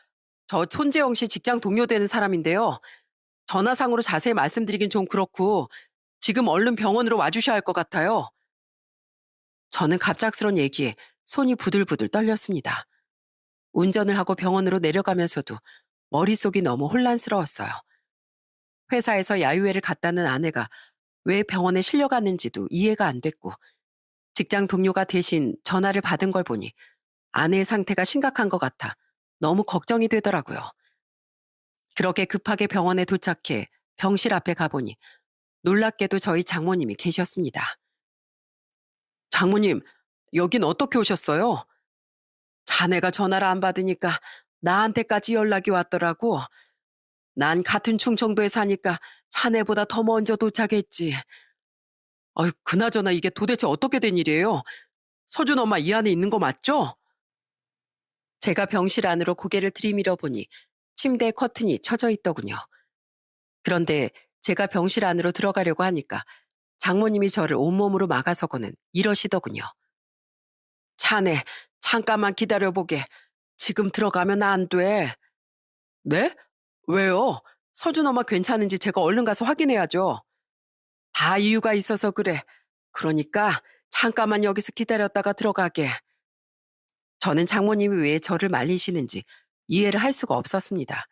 저 손재영 씨 직장 동료 되는 사람인데요. 전화상으로 자세히 말씀드리긴 좀 그렇고 지금 얼른 병원으로 와주셔야 할 것 같아요. 저는 갑작스런 얘기에 손이 부들부들 떨렸습니다. 운전을 하고 병원으로 내려가면서도 머릿속이 너무 혼란스러웠어요. 회사에서 야유회를 갔다는 아내가 왜 병원에 실려갔는지도 이해가 안 됐고 직장 동료가 대신 전화를 받은 걸 보니 아내의 상태가 심각한 것 같아 너무 걱정이 되더라고요. 그렇게 급하게 병원에 도착해 병실 앞에 가보니 놀랍게도 저희 장모님이 계셨습니다. 장모님, 여긴 어떻게 오셨어요? 자네가 전화를 안 받으니까 나한테까지 연락이 왔더라고. 난 같은 충청도에 사니까 자네보다 더 먼저 도착했지. 그나저나 이게 도대체 어떻게 된 일이에요? 서준 엄마 이 안에 있는 거 맞죠? 제가 병실 안으로 고개를 들이밀어 보니 침대 커튼이 쳐져 있더군요. 그런데 제가 병실 안으로 들어가려고 하니까 장모님이 저를 온몸으로 막아서고는 이러시더군요. 자네, 잠깐만 기다려보게. 지금 들어가면 안 돼. 네? 왜요? 서준 엄마 괜찮은지 제가 얼른 가서 확인해야죠. 다 이유가 있어서 그래. 그러니까 잠깐만 여기서 기다렸다가 들어가게. 저는 장모님이 왜 저를 말리시는지 이해를 할 수가 없었습니다.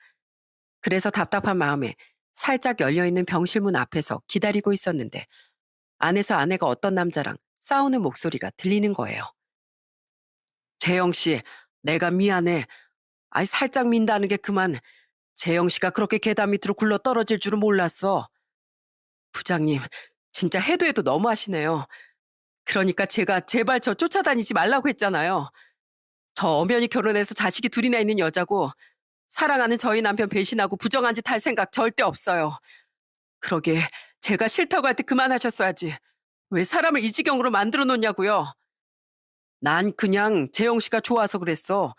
그래서 답답한 마음에 살짝 열려있는 병실 문 앞에서 기다리고 있었는데 안에서 아내가 어떤 남자랑 싸우는 목소리가 들리는 거예요. 재영 씨, 내가 미안해. 살짝 민다는 게 그만. 재영 씨가 그렇게 계단 밑으로 굴러 떨어질 줄은 몰랐어. 부장님, 진짜 해도 해도 너무하시네요. 그러니까 제가 제발 저 쫓아다니지 말라고 했잖아요. 저 엄연히 결혼해서 자식이 둘이나 있는 여자고 사랑하는 저희 남편 배신하고 부정한 짓 할 생각 절대 없어요. 그러게 제가 싫다고 할 때 그만하셨어야지. 왜 사람을 이 지경으로 만들어 놓냐고요. 난 그냥 재영 씨가 좋아서 그랬어.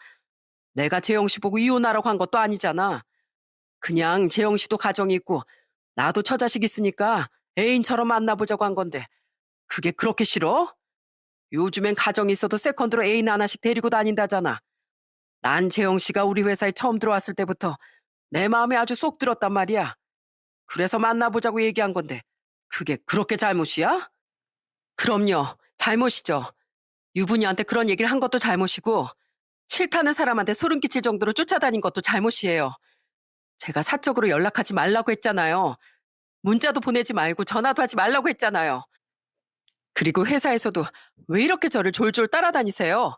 내가 재영 씨 보고 이혼하라고 한 것도 아니잖아. 그냥 재영 씨도 가정이 있고 나도 처자식 있으니까 애인처럼 만나보자고 한 건데 그게 그렇게 싫어? 요즘엔 가정이 있어도 세컨드로 애인 하나씩 데리고 다닌다잖아. 난 재영 씨가 우리 회사에 처음 들어왔을 때부터 내 마음에 아주 쏙 들었단 말이야. 그래서 만나보자고 얘기한 건데 그게 그렇게 잘못이야? 그럼요. 잘못이죠. 유부녀한테 그런 얘기를 한 것도 잘못이고 싫다는 사람한테 소름 끼칠 정도로 쫓아다닌 것도 잘못이에요. 제가 사적으로 연락하지 말라고 했잖아요. 문자도 보내지 말고 전화도 하지 말라고 했잖아요. 그리고 회사에서도 왜 이렇게 저를 졸졸 따라다니세요?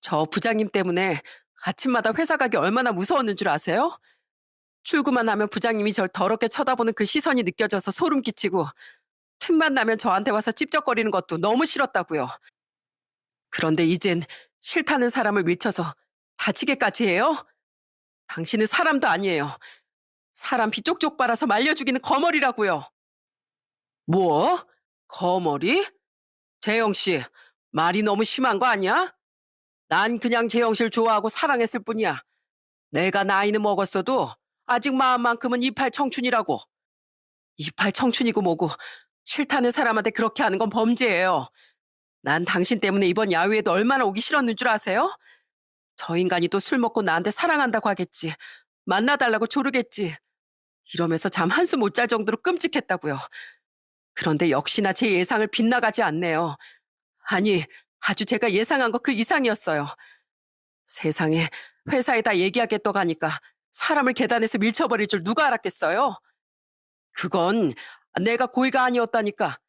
저 부장님 때문에 아침마다 회사 가기 얼마나 무서웠는 줄 아세요? 출근만 하면 부장님이 절 더럽게 쳐다보는 그 시선이 느껴져서 소름 끼치고 틈만 나면 저한테 와서 찝쩍거리는 것도 너무 싫었다고요. 그런데 이젠 싫다는 사람을 밀쳐서 다치게까지 해요? 당신은 사람도 아니에요. 사람 피 쪽쪽 빨아서 말려 죽이는 거머리라고요. 뭐? 거머리? 재영 씨, 말이 너무 심한 거 아니야? 난 그냥 재영 씨를 좋아하고 사랑했을 뿐이야. 내가 나이는 먹었어도 아직 마음만큼은 이팔 청춘이라고. 이팔 청춘이고 뭐고 싫다는 사람한테 그렇게 하는 건 범죄예요. 난 당신 때문에 이번 야유회도 얼마나 오기 싫었는 줄 아세요? 저 인간이 또 술 먹고 나한테 사랑한다고 하겠지. 만나달라고 조르겠지. 이러면서 잠 한숨 못 잘 정도로 끔찍했다고요. 그런데 역시나 제 예상을 빗나가지 않네요. 아니, 아주 제가 예상한 거 그 이상이었어요. 세상에, 회사에다 얘기하겠다고 하니까 사람을 계단에서 밀쳐버릴 줄 누가 알았겠어요? 그건 내가 고의가 아니었다니까.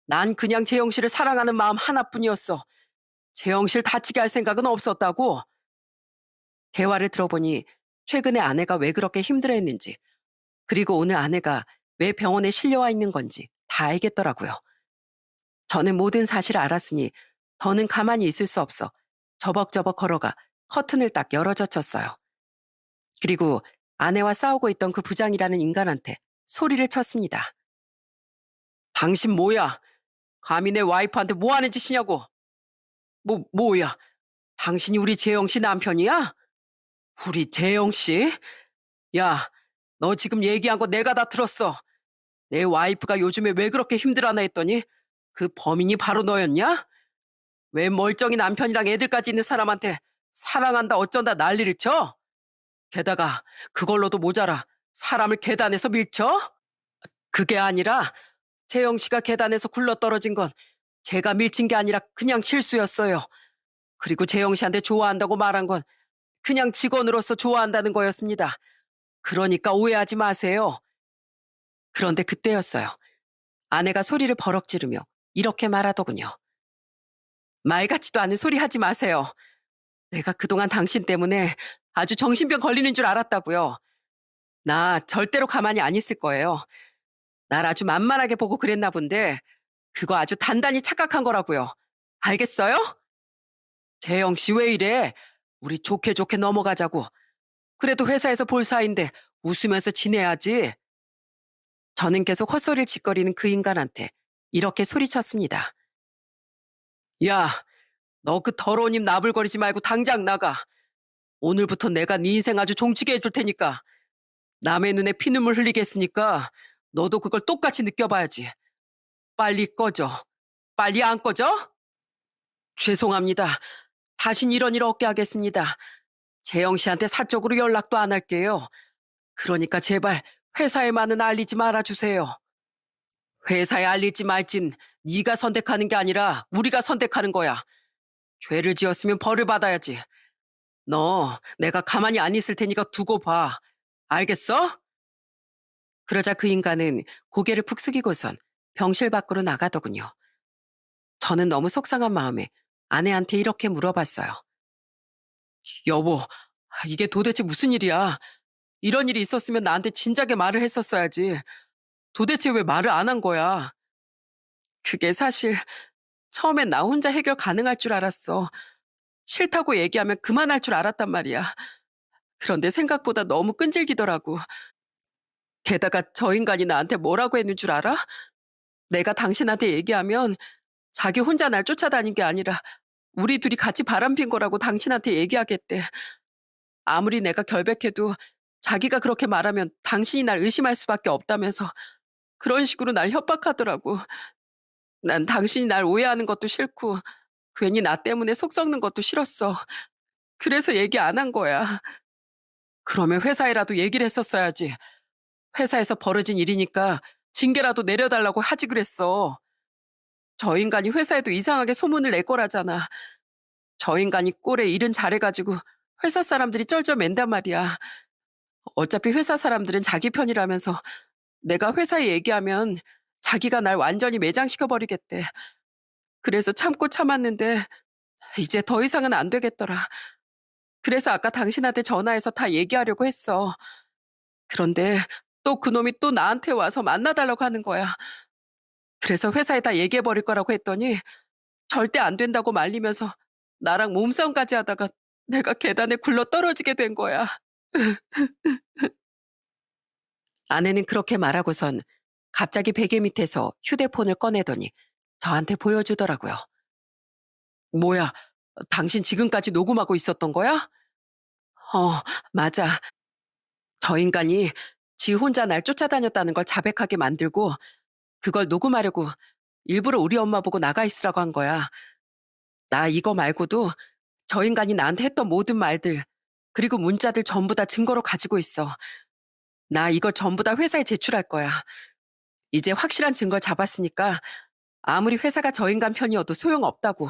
난 그냥 재영 씨를 사랑하는 마음 하나뿐이었어. 재영 씨를 다치게 할 생각은 없었다고. 대화를 들어보니 최근에 아내가 왜 그렇게 힘들어했는지, 그리고 오늘 아내가 왜 병원에 실려와 있는 건지 다 알겠더라고요. 저는 모든 사실을 알았으니 더는 가만히 있을 수 없어 저벅저벅 걸어가 커튼을 딱 열어젖혔어요. 그리고 아내와 싸우고 있던 그 부장이라는 인간한테 소리를 쳤습니다. 당신 뭐야? 감히 내 와이프한테 뭐 하는 짓이냐고? 뭐야? 당신이 우리 재영 씨 남편이야? 우리 재영 씨? 야, 너 지금 얘기한 거 내가 다 들었어. 내 와이프가 요즘에 왜 그렇게 힘들어하나 했더니 그 범인이 바로 너였냐? 왜 멀쩡히 남편이랑 애들까지 있는 사람한테 사랑한다 어쩐다 난리를 쳐? 게다가 그걸로도 모자라 사람을 계단에서 밀쳐? 그게 아니라 재영 씨가 계단에서 굴러떨어진 건 제가 밀친 게 아니라 그냥 실수였어요. 그리고 재영 씨한테 좋아한다고 말한 건 그냥 직원으로서 좋아한다는 거였습니다. 그러니까 오해하지 마세요. 그런데 그때였어요. 아내가 소리를 버럭 지르며 이렇게 말하더군요. 말 같지도 않은 소리 하지 마세요. 내가 그동안 당신 때문에 아주 정신병 걸리는 줄 알았다고요. 나 절대로 가만히 안 있을 거예요. 날 아주 만만하게 보고 그랬나 본데 그거 아주 단단히 착각한 거라고요. 알겠어요? 재영 씨 왜 이래? 우리 좋게 좋게 넘어가자고. 그래도 회사에서 볼 사이인데 웃으면서 지내야지. 저는 계속 헛소리를 짓거리는 그 인간한테 이렇게 소리쳤습니다. 야, 너 그 더러운 입 나불거리지 말고 당장 나가. 오늘부터 내가 네 인생 아주 종치게 해줄 테니까. 남의 눈에 피눈물 흘리게 했으니까 너도 그걸 똑같이 느껴봐야지. 빨리 꺼져. 빨리 안 꺼져? 죄송합니다. 다신 이런 일 없게 하겠습니다. 재영 씨한테 사적으로 연락도 안 할게요. 그러니까 제발 회사에만은 알리지 말아주세요. 회사에 알릴지 말진 네가 선택하는 게 아니라 우리가 선택하는 거야. 죄를 지었으면 벌을 받아야지. 너 내가 가만히 안 있을 테니까 두고 봐. 알겠어? 그러자 그 인간은 고개를 푹 숙이고선 병실 밖으로 나가더군요. 저는 너무 속상한 마음에 아내한테 이렇게 물어봤어요. 여보, 이게 도대체 무슨 일이야? 이런 일이 있었으면 나한테 진작에 말을 했었어야지. 도대체 왜 말을 안 한 거야? 그게 사실 처음엔 나 혼자 해결 가능할 줄 알았어. 싫다고 얘기하면 그만할 줄 알았단 말이야. 그런데 생각보다 너무 끈질기더라고. 게다가 저 인간이 나한테 뭐라고 했는 줄 알아? 내가 당신한테 얘기하면 자기 혼자 날 쫓아다닌 게 아니라 우리 둘이 같이 바람핀 거라고 당신한테 얘기하겠대. 아무리 내가 결백해도 자기가 그렇게 말하면 당신이 날 의심할 수밖에 없다면서 그런 식으로 날 협박하더라고. 난 당신이 날 오해하는 것도 싫고 괜히 나 때문에 속 썩는 것도 싫었어. 그래서 얘기 안 한 거야. 그러면 회사에라도 얘기를 했었어야지. 회사에서 벌어진 일이니까 징계라도 내려달라고 하지 그랬어. 저 인간이 회사에도 이상하게 소문을 낼 거라잖아. 저 인간이 꼴에 일은 잘해가지고 회사 사람들이 쩔쩔맨단 말이야. 어차피 회사 사람들은 자기 편이라면서 내가 회사에 얘기하면 자기가 날 완전히 매장시켜버리겠대. 그래서 참고 참았는데 이제 더 이상은 안 되겠더라. 그래서 아까 당신한테 전화해서 다 얘기하려고 했어. 그런데 또 그놈이 또 나한테 와서 만나달라고 하는 거야. 그래서 회사에다 얘기해버릴 거라고 했더니 절대 안 된다고 말리면서 나랑 몸싸움까지 하다가 내가 계단에 굴러 떨어지게 된 거야. 아내는 그렇게 말하고선 갑자기 베개 밑에서 휴대폰을 꺼내더니 저한테 보여주더라고요. 뭐야, 당신 지금까지 녹음하고 있었던 거야? 어, 맞아. 저 인간이 지 혼자 날 쫓아다녔다는 걸 자백하게 만들고 그걸 녹음하려고 일부러 우리 엄마 보고 나가 있으라고 한 거야. 나 이거 말고도 저 인간이 나한테 했던 모든 말들, 그리고 문자들 전부 다 증거로 가지고 있어. 나 이거 전부 다 회사에 제출할 거야. 이제 확실한 증거 잡았으니까 아무리 회사가 저 인간 편이어도 소용없다고.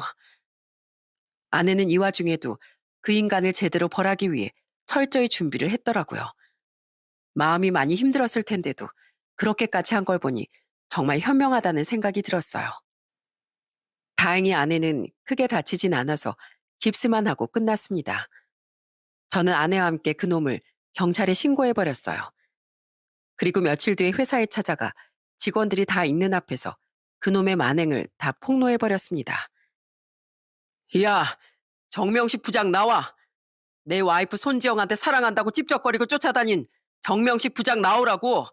아내는 이 와중에도 그 인간을 제대로 벌하기 위해 철저히 준비를 했더라고요. 마음이 많이 힘들었을 텐데도 그렇게까지 한 걸 보니 정말 현명하다는 생각이 들었어요. 다행히 아내는 크게 다치진 않아서 깁스만 하고 끝났습니다. 저는 아내와 함께 그놈을 경찰에 신고해버렸어요. 그리고 며칠 뒤에 회사에 찾아가 직원들이 다 있는 앞에서 그놈의 만행을 다 폭로해버렸습니다. 야, 정명식 부장 나와. 내 와이프 손지영한테 사랑한다고 찝쩍거리고 쫓아다닌 정명식 부장 나오라고.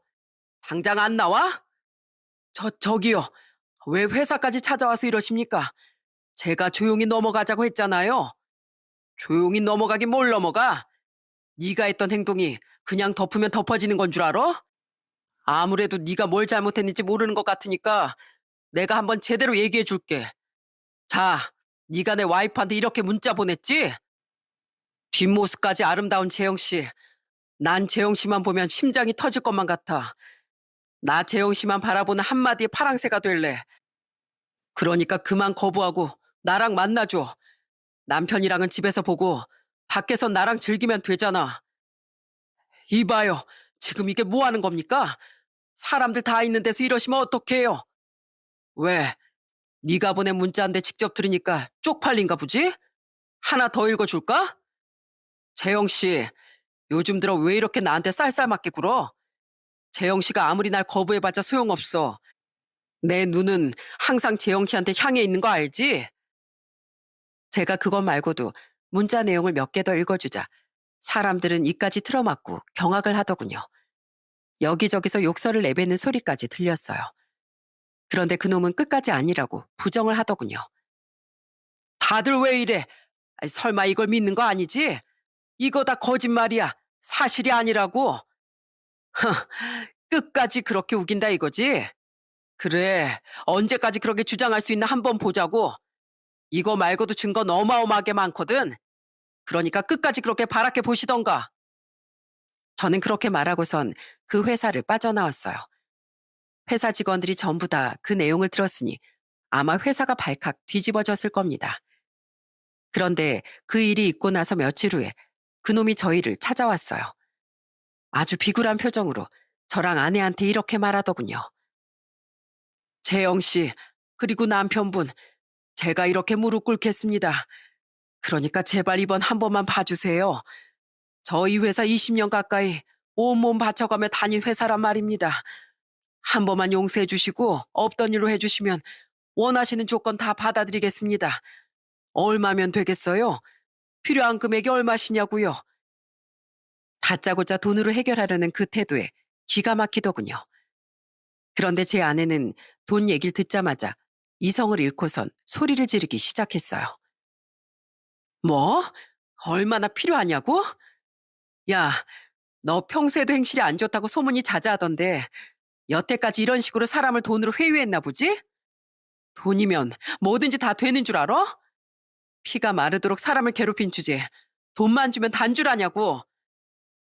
당장 안 나와? 저기요. 왜 회사까지 찾아와서 이러십니까? 제가 조용히 넘어가자고 했잖아요. 조용히 넘어가긴 뭘 넘어가? 네가 했던 행동이 그냥 덮으면 덮어지는 건 줄 알아? 아무래도 네가 뭘 잘못했는지 모르는 것 같으니까 내가 한번 제대로 얘기해 줄게. 자, 네가 내 와이프한테 이렇게 문자 보냈지? 뒷모습까지 아름다운 재영 씨. 난 재영 씨만 보면 심장이 터질 것만 같아. 나 재영 씨만 바라보는 한마디의 파랑새가 될래. 그러니까 그만 거부하고 나랑 만나줘. 남편이랑은 집에서 보고 밖에서 나랑 즐기면 되잖아. 이봐요. 지금 이게 뭐 하는 겁니까? 사람들 다 있는 데서 이러시면 어떡해요? 왜? 네가 보낸 문자인데 직접 들으니까 쪽팔린가 보지? 하나 더 읽어줄까? 재영 씨, 요즘 들어 왜 이렇게 나한테 쌀쌀맞게 굴어? 재영 씨가 아무리 날 거부해봤자 소용없어. 내 눈은 항상 재영 씨한테 향해 있는 거 알지? 제가 그것 말고도 문자 내용을 몇 개 더 읽어주자 사람들은 이까지 틀어막고 경악을 하더군요. 여기저기서 욕설을 내뱉는 소리까지 들렸어요. 그런데 그놈은 끝까지 아니라고 부정을 하더군요. 다들 왜 이래? 아이, 설마 이걸 믿는 거 아니지? 이거 다 거짓말이야. 사실이 아니라고. 끝까지 그렇게 우긴다 이거지? 그래, 언제까지 그렇게 주장할 수 있나 한번 보자고. 이거 말고도 증거는 어마어마하게 많거든. 그러니까 끝까지 그렇게 바라게 보시던가. 저는 그렇게 말하고선 그 회사를 빠져나왔어요. 회사 직원들이 전부 다 그 내용을 들었으니 아마 회사가 발칵 뒤집어졌을 겁니다. 그런데 그 일이 있고 나서 며칠 후에 그놈이 저희를 찾아왔어요. 아주 비굴한 표정으로 저랑 아내한테 이렇게 말하더군요. 재영 씨, 그리고 남편분, 제가 이렇게 무릎 꿇겠습니다. 그러니까 제발 이번 한 번만 봐주세요. 저희 회사 20년 가까이 온몸 바쳐가며 다닌 회사란 말입니다. 한 번만 용서해 주시고 없던 일로 해주시면 원하시는 조건 다 받아드리겠습니다. 얼마면 되겠어요? 필요한 금액이 얼마시냐고요? 다짜고짜 돈으로 해결하려는 그 태도에 기가 막히더군요. 그런데 제 아내는 돈 얘기를 듣자마자 이성을 잃고선 소리를 지르기 시작했어요. 뭐? 얼마나 필요하냐고? 야, 너 평소에도 행실이 안 좋다고 소문이 자자하던데 여태까지 이런 식으로 사람을 돈으로 회유했나 보지? 돈이면 뭐든지 다 되는 줄 알아? 피가 마르도록 사람을 괴롭힌 주제에 돈만 주면 단줄아냐고.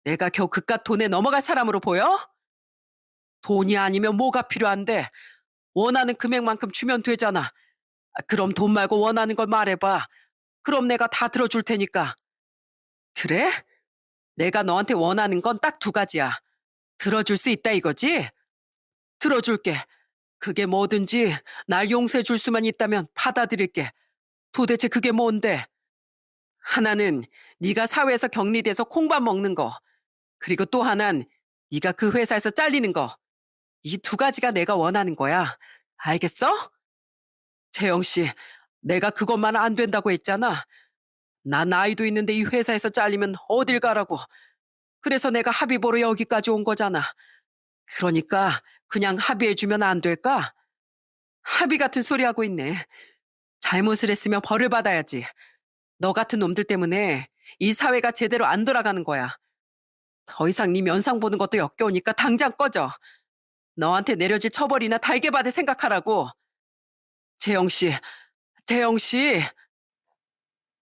내가 겨우 그깟 돈에 넘어갈 사람으로 보여? 돈이 아니면 뭐가 필요한데 원하는 금액만큼 주면 되잖아. 그럼 돈 말고 원하는 걸 말해봐. 그럼 내가 다 들어줄 테니까. 그래? 내가 너한테 원하는 건 딱 두 가지야. 들어줄 수 있다 이거지? 들어줄게. 그게 뭐든지 날 용서해 줄 수만 있다면 받아들일게. 도대체 그게 뭔데? 하나는 네가 사회에서 격리돼서 콩밥 먹는 거. 그리고 또 하나는 네가 그 회사에서 잘리는 거. 이 두 가지가 내가 원하는 거야. 알겠어? 재영 씨, 내가 그것만 안 된다고 했잖아. 난 아이도 있는데 이 회사에서 잘리면 어딜 가라고. 그래서 내가 합의 보러 여기까지 온 거잖아. 그러니까 그냥 합의해주면 안 될까? 합의 같은 소리 하고 있네. 잘못을 했으면 벌을 받아야지. 너 같은 놈들 때문에 이 사회가 제대로 안 돌아가는 거야. 더 이상 네 면상 보는 것도 역겨우니까 당장 꺼져. 너한테 내려질 처벌이나 달게 받을 생각하라고. 재영 씨, 재영 씨.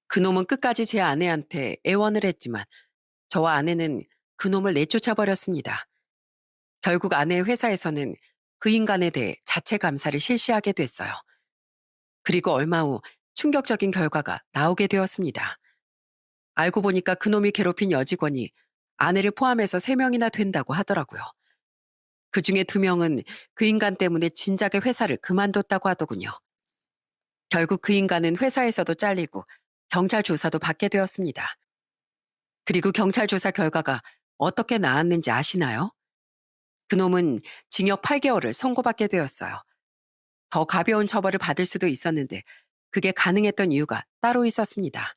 그놈은 끝까지 제 아내한테 애원을 했지만 저와 아내는 그놈을 내쫓아 버렸습니다. 결국 아내의 회사에서는 그 인간에 대해 자체 감사를 실시하게 됐어요. 그리고 얼마 후 충격적인 결과가 나오게 되었습니다. 알고 보니까 그놈이 괴롭힌 여직원이 아내를 포함해서 3명이나 된다고 하더라고요. 그 중에 2명은 그 인간 때문에 진작에 회사를 그만뒀다고 하더군요. 결국 그 인간은 회사에서도 잘리고 경찰 조사도 받게 되었습니다. 그리고 경찰 조사 결과가 어떻게 나왔는지 아시나요? 그놈은 징역 8개월을 선고받게 되었어요. 더 가벼운 처벌을 받을 수도 있었는데 그게 가능했던 이유가 따로 있었습니다.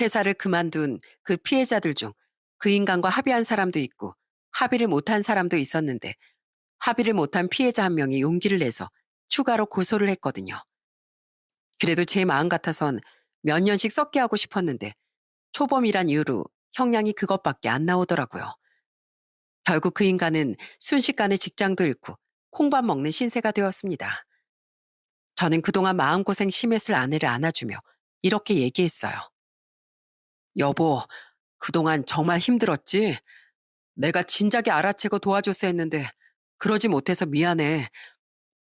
회사를 그만둔 그 피해자들 중 그 인간과 합의한 사람도 있고 합의를 못한 사람도 있었는데 합의를 못한 피해자 한 명이 용기를 내서 추가로 고소를 했거든요. 그래도 제 마음 같아선 몇 년씩 썩게 하고 싶었는데 초범이란 이유로 형량이 그것밖에 안 나오더라고요. 결국 그 인간은 순식간에 직장도 잃고 콩밥 먹는 신세가 되었습니다. 저는 그동안 마음고생 심했을 아내를 안아주며 이렇게 얘기했어요. 여보, 그동안 정말 힘들었지? 내가 진작에 알아채고 도와줬어야 했는데 그러지 못해서 미안해.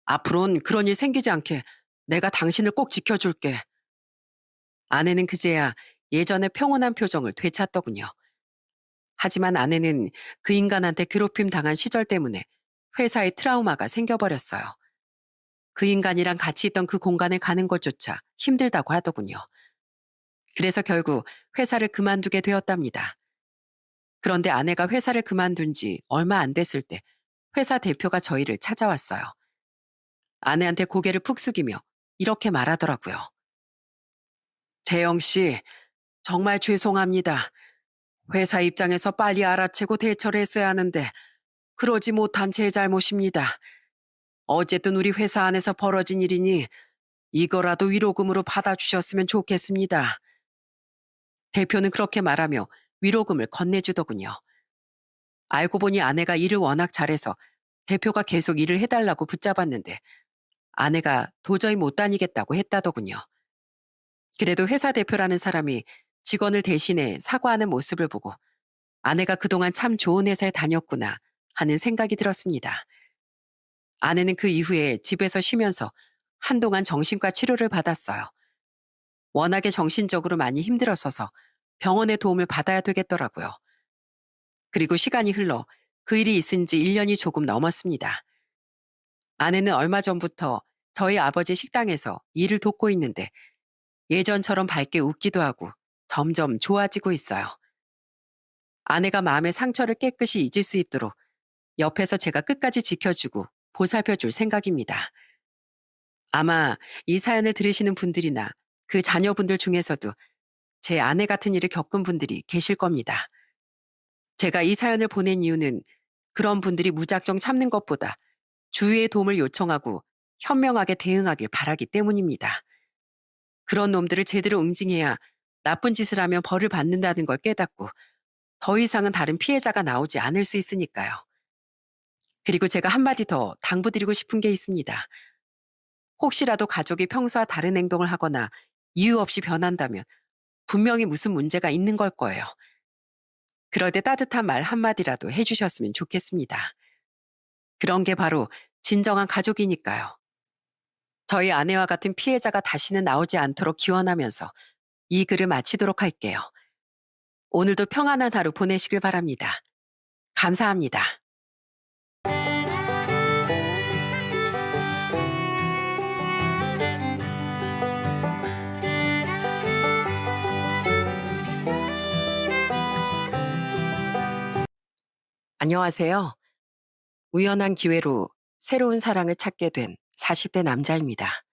앞으론 그런 일 생기지 않게 내가 당신을 꼭 지켜줄게. 아내는 그제야 예전의 평온한 표정을 되찾더군요. 하지만 아내는 그 인간한테 괴롭힘 당한 시절 때문에 회사에 트라우마가 생겨버렸어요. 그 인간이랑 같이 있던 그 공간에 가는 것조차 힘들다고 하더군요. 그래서 결국 회사를 그만두게 되었답니다. 그런데 아내가 회사를 그만둔 지 얼마 안 됐을 때 회사 대표가 저희를 찾아왔어요. 아내한테 고개를 푹 숙이며 이렇게 말하더라고요. 재영 씨, 정말 죄송합니다. 회사 입장에서 빨리 알아채고 대처를 했어야 하는데 그러지 못한 제 잘못입니다. 어쨌든 우리 회사 안에서 벌어진 일이니 이거라도 위로금으로 받아주셨으면 좋겠습니다. 대표는 그렇게 말하며 위로금을 건네주더군요. 알고 보니 아내가 일을 워낙 잘해서 대표가 계속 일을 해달라고 붙잡았는데 아내가 도저히 못 다니겠다고 했다더군요. 그래도 회사 대표라는 사람이 직원을 대신해 사과하는 모습을 보고 아내가 그동안 참 좋은 회사에 다녔구나 하는 생각이 들었습니다. 아내는 그 이후에 집에서 쉬면서 한동안 정신과 치료를 받았어요. 워낙에 정신적으로 많이 힘들었어서 병원의 도움을 받아야 되겠더라고요. 그리고 시간이 흘러 그 일이 있은 지 1년이 조금 넘었습니다. 아내는 얼마 전부터 저희 아버지 식당에서 일을 돕고 있는데 예전처럼 밝게 웃기도 하고 점점 좋아지고 있어요. 아내가 마음의 상처를 깨끗이 잊을 수 있도록 옆에서 제가 끝까지 지켜주고 보살펴 줄 생각입니다. 아마 이 사연을 들으시는 분들이나 그 자녀분들 중에서도 제 아내 같은 일을 겪은 분들이 계실 겁니다. 제가 이 사연을 보낸 이유는 그런 분들이 무작정 참는 것보다 주위의 도움을 요청하고 현명하게 대응하길 바라기 때문입니다. 그런 놈들을 제대로 응징해야 나쁜 짓을 하면 벌을 받는다는 걸 깨닫고 더 이상은 다른 피해자가 나오지 않을 수 있으니까요. 그리고 제가 한마디 더 당부드리고 싶은 게 있습니다. 혹시라도 가족이 평소와 다른 행동을 하거나 이유 없이 변한다면 분명히 무슨 문제가 있는 걸 거예요. 그럴 때 따뜻한 말 한마디라도 해주셨으면 좋겠습니다. 그런 게 바로 진정한 가족이니까요. 저희 아내와 같은 피해자가 다시는 나오지 않도록 기원하면서 이 글을 마치도록 할게요. 오늘도 평안한 하루 보내시길 바랍니다. 감사합니다. 안녕하세요. 우연한 기회로 새로운 사랑을 찾게 된 40대 남자입니다.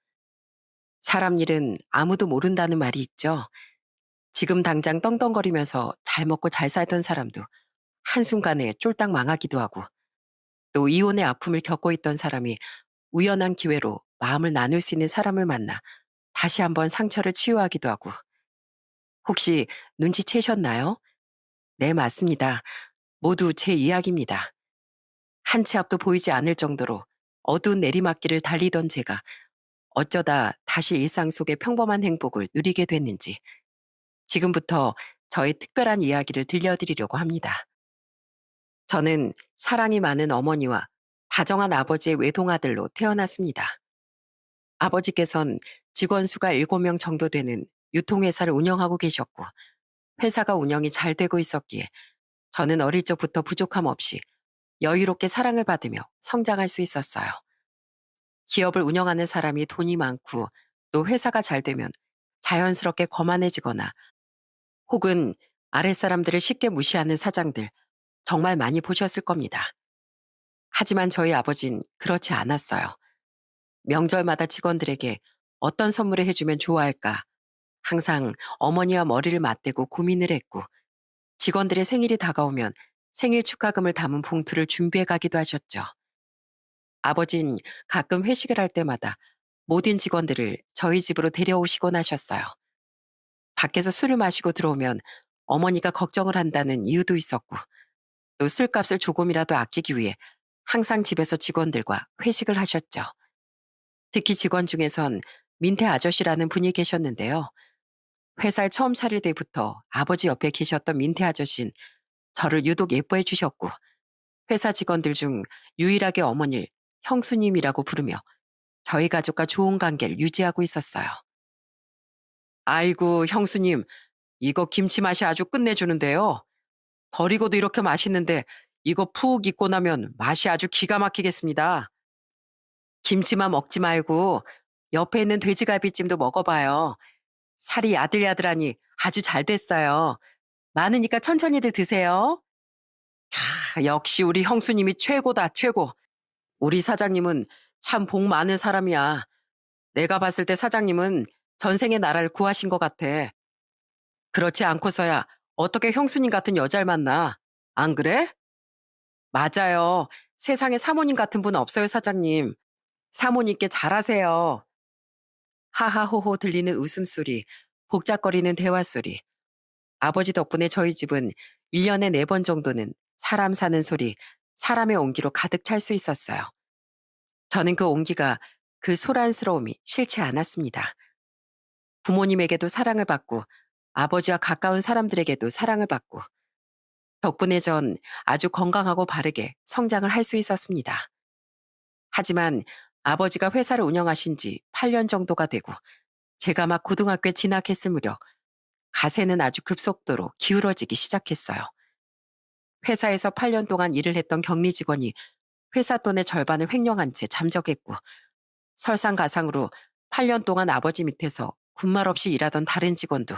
사람 일은 아무도 모른다는 말이 있죠. 지금 당장 떵떵거리면서 잘 먹고 잘 살던 사람도 한순간에 쫄딱 망하기도 하고 또 이혼의 아픔을 겪고 있던 사람이 우연한 기회로 마음을 나눌 수 있는 사람을 만나 다시 한번 상처를 치유하기도 하고 혹시 눈치채셨나요? 네, 맞습니다. 모두 제 이야기입니다. 한 치 앞도 보이지 않을 정도로 어두운 내리막길을 달리던 제가 어쩌다 다시 일상 속의 평범한 행복을 누리게 됐는지 지금부터 저의 특별한 이야기를 들려드리려고 합니다. 저는 사랑이 많은 어머니와 다정한 아버지의 외동아들로 태어났습니다. 아버지께선 직원 수가 7명 정도 되는 유통회사를 운영하고 계셨고, 회사가 운영이 잘 되고 있었기에 저는 어릴 적부터 부족함 없이 여유롭게 사랑을 받으며 성장할 수 있었어요. 기업을 운영하는 사람이 돈이 많고 또 회사가 잘 되면 자연스럽게 거만해지거나 혹은 아랫사람들을 쉽게 무시하는 사장들 정말 많이 보셨을 겁니다. 하지만 저희 아버진 그렇지 않았어요. 명절마다 직원들에게 어떤 선물을 해주면 좋아할까 항상 어머니와 머리를 맞대고 고민을 했고, 직원들의 생일이 다가오면 생일 축하금을 담은 봉투를 준비해 가기도 하셨죠. 아버진 가끔 회식을 할 때마다 모든 직원들을 저희 집으로 데려오시곤 하셨어요. 밖에서 술을 마시고 들어오면 어머니가 걱정을 한다는 이유도 있었고, 또 술값을 조금이라도 아끼기 위해 항상 집에서 직원들과 회식을 하셨죠. 특히 직원 중에선 민태 아저씨라는 분이 계셨는데요. 회사를 처음 차릴 때부터 아버지 옆에 계셨던 민태 아저씨는 저를 유독 예뻐해 주셨고, 회사 직원들 중 유일하게 어머니를 형수님이라고 부르며 저희 가족과 좋은 관계를 유지하고 있었어요. 아이고, 형수님, 이거 김치 맛이 아주 끝내주는데요. 덜 익어도 이렇게 맛있는데 이거 푹 익고 나면 맛이 아주 기가 막히겠습니다. 김치만 먹지 말고 옆에 있는 돼지갈비찜도 먹어봐요. 살이 야들야들하니 아주 잘 됐어요. 많으니까 천천히들 드세요. 역시 우리 형수님이 최고다, 최고. 우리 사장님은 참 복 많은 사람이야. 내가 봤을 때 사장님은 전생에 나라를 구하신 것 같아. 그렇지 않고서야 어떻게 형수님 같은 여자를 만나. 안 그래? 맞아요. 세상에 사모님 같은 분 없어요, 사장님. 사모님께 잘하세요. 하하호호 들리는 웃음소리, 복잡거리는 대화소리. 아버지 덕분에 저희 집은 1년에 4번 정도는 사람 사는 소리, 사람의 온기로 가득 찰 수 있었어요. 저는 그 온기가, 그 소란스러움이 싫지 않았습니다. 부모님에게도 사랑을 받고 아버지와 가까운 사람들에게도 사랑을 받고 덕분에 전 아주 건강하고 바르게 성장을 할 수 있었습니다. 하지만 아버지가 회사를 운영하신 지 8년 정도가 되고 제가 막 고등학교에 진학했을 무렵 가세는 아주 급속도로 기울어지기 시작했어요. 회사에서 8년 동안 일을 했던 격리 직원이 회사 돈의 절반을 횡령한 채 잠적했고, 설상가상으로 8년 동안 아버지 밑에서 군말 없이 일하던 다른 직원도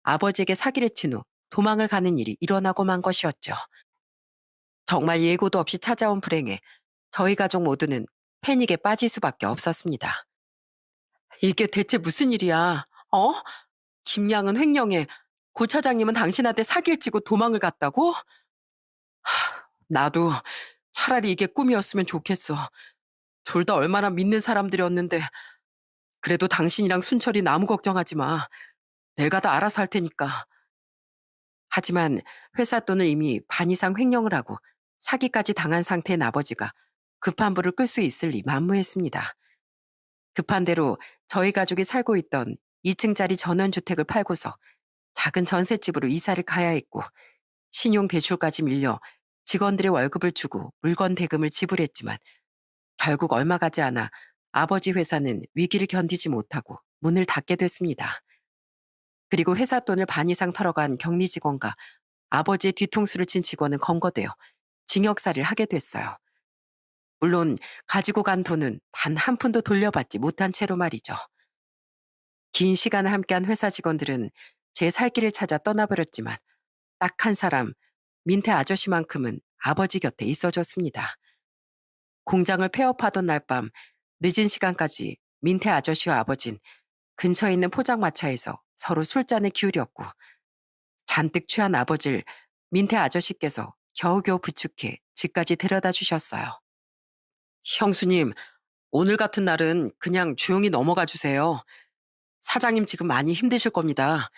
아버지에게 사기를 친 후 도망을 가는 일이 일어나고 만 것이었죠. 정말 예고도 없이 찾아온 불행에 저희 가족 모두는 패닉에 빠질 수밖에 없었습니다. 이게 대체 무슨 일이야? 어? 김양은 횡령해. 고 차장님은 당신한테 사기를 치고 도망을 갔다고? 나도 차라리 이게 꿈이었으면 좋겠어. 둘 다 얼마나 믿는 사람들이었는데. 그래도 당신이랑 순철이 아무 걱정하지 마. 내가 다 알아서 할 테니까. 하지만 회사 돈을 이미 반 이상 횡령을 하고 사기까지 당한 상태인 아버지가 급한 불을 끌 수 있을 리 만무했습니다. 급한 대로 저희 가족이 살고 있던 2층짜리 전원주택을 팔고서 작은 전셋집으로 이사를 가야 했고, 신용 대출까지 밀려 직원들의 월급을 주고 물건 대금을 지불했지만 결국 얼마 가지 않아 아버지 회사는 위기를 견디지 못하고 문을 닫게 됐습니다. 그리고 회사 돈을 반 이상 털어간 격리 직원과 아버지의 뒤통수를 친 직원은 검거되어 징역살이를 하게 됐어요. 물론 가지고 간 돈은 단 한 푼도 돌려받지 못한 채로 말이죠. 긴 시간을 함께한 회사 직원들은 제 살 길을 찾아 떠나버렸지만 딱 한 사람, 민태 아저씨만큼은 아버지 곁에 있어줬습니다. 공장을 폐업하던 날 밤 늦은 시간까지 민태 아저씨와 아버진 근처에 있는 포장마차에서 서로 술잔을 기울였고, 잔뜩 취한 아버지를 민태 아저씨께서 겨우겨우 부축해 집까지 데려다 주셨어요. 형수님, 오늘 같은 날은 그냥 조용히 넘어가 주세요. 사장님 지금 많이 힘드실 겁니다.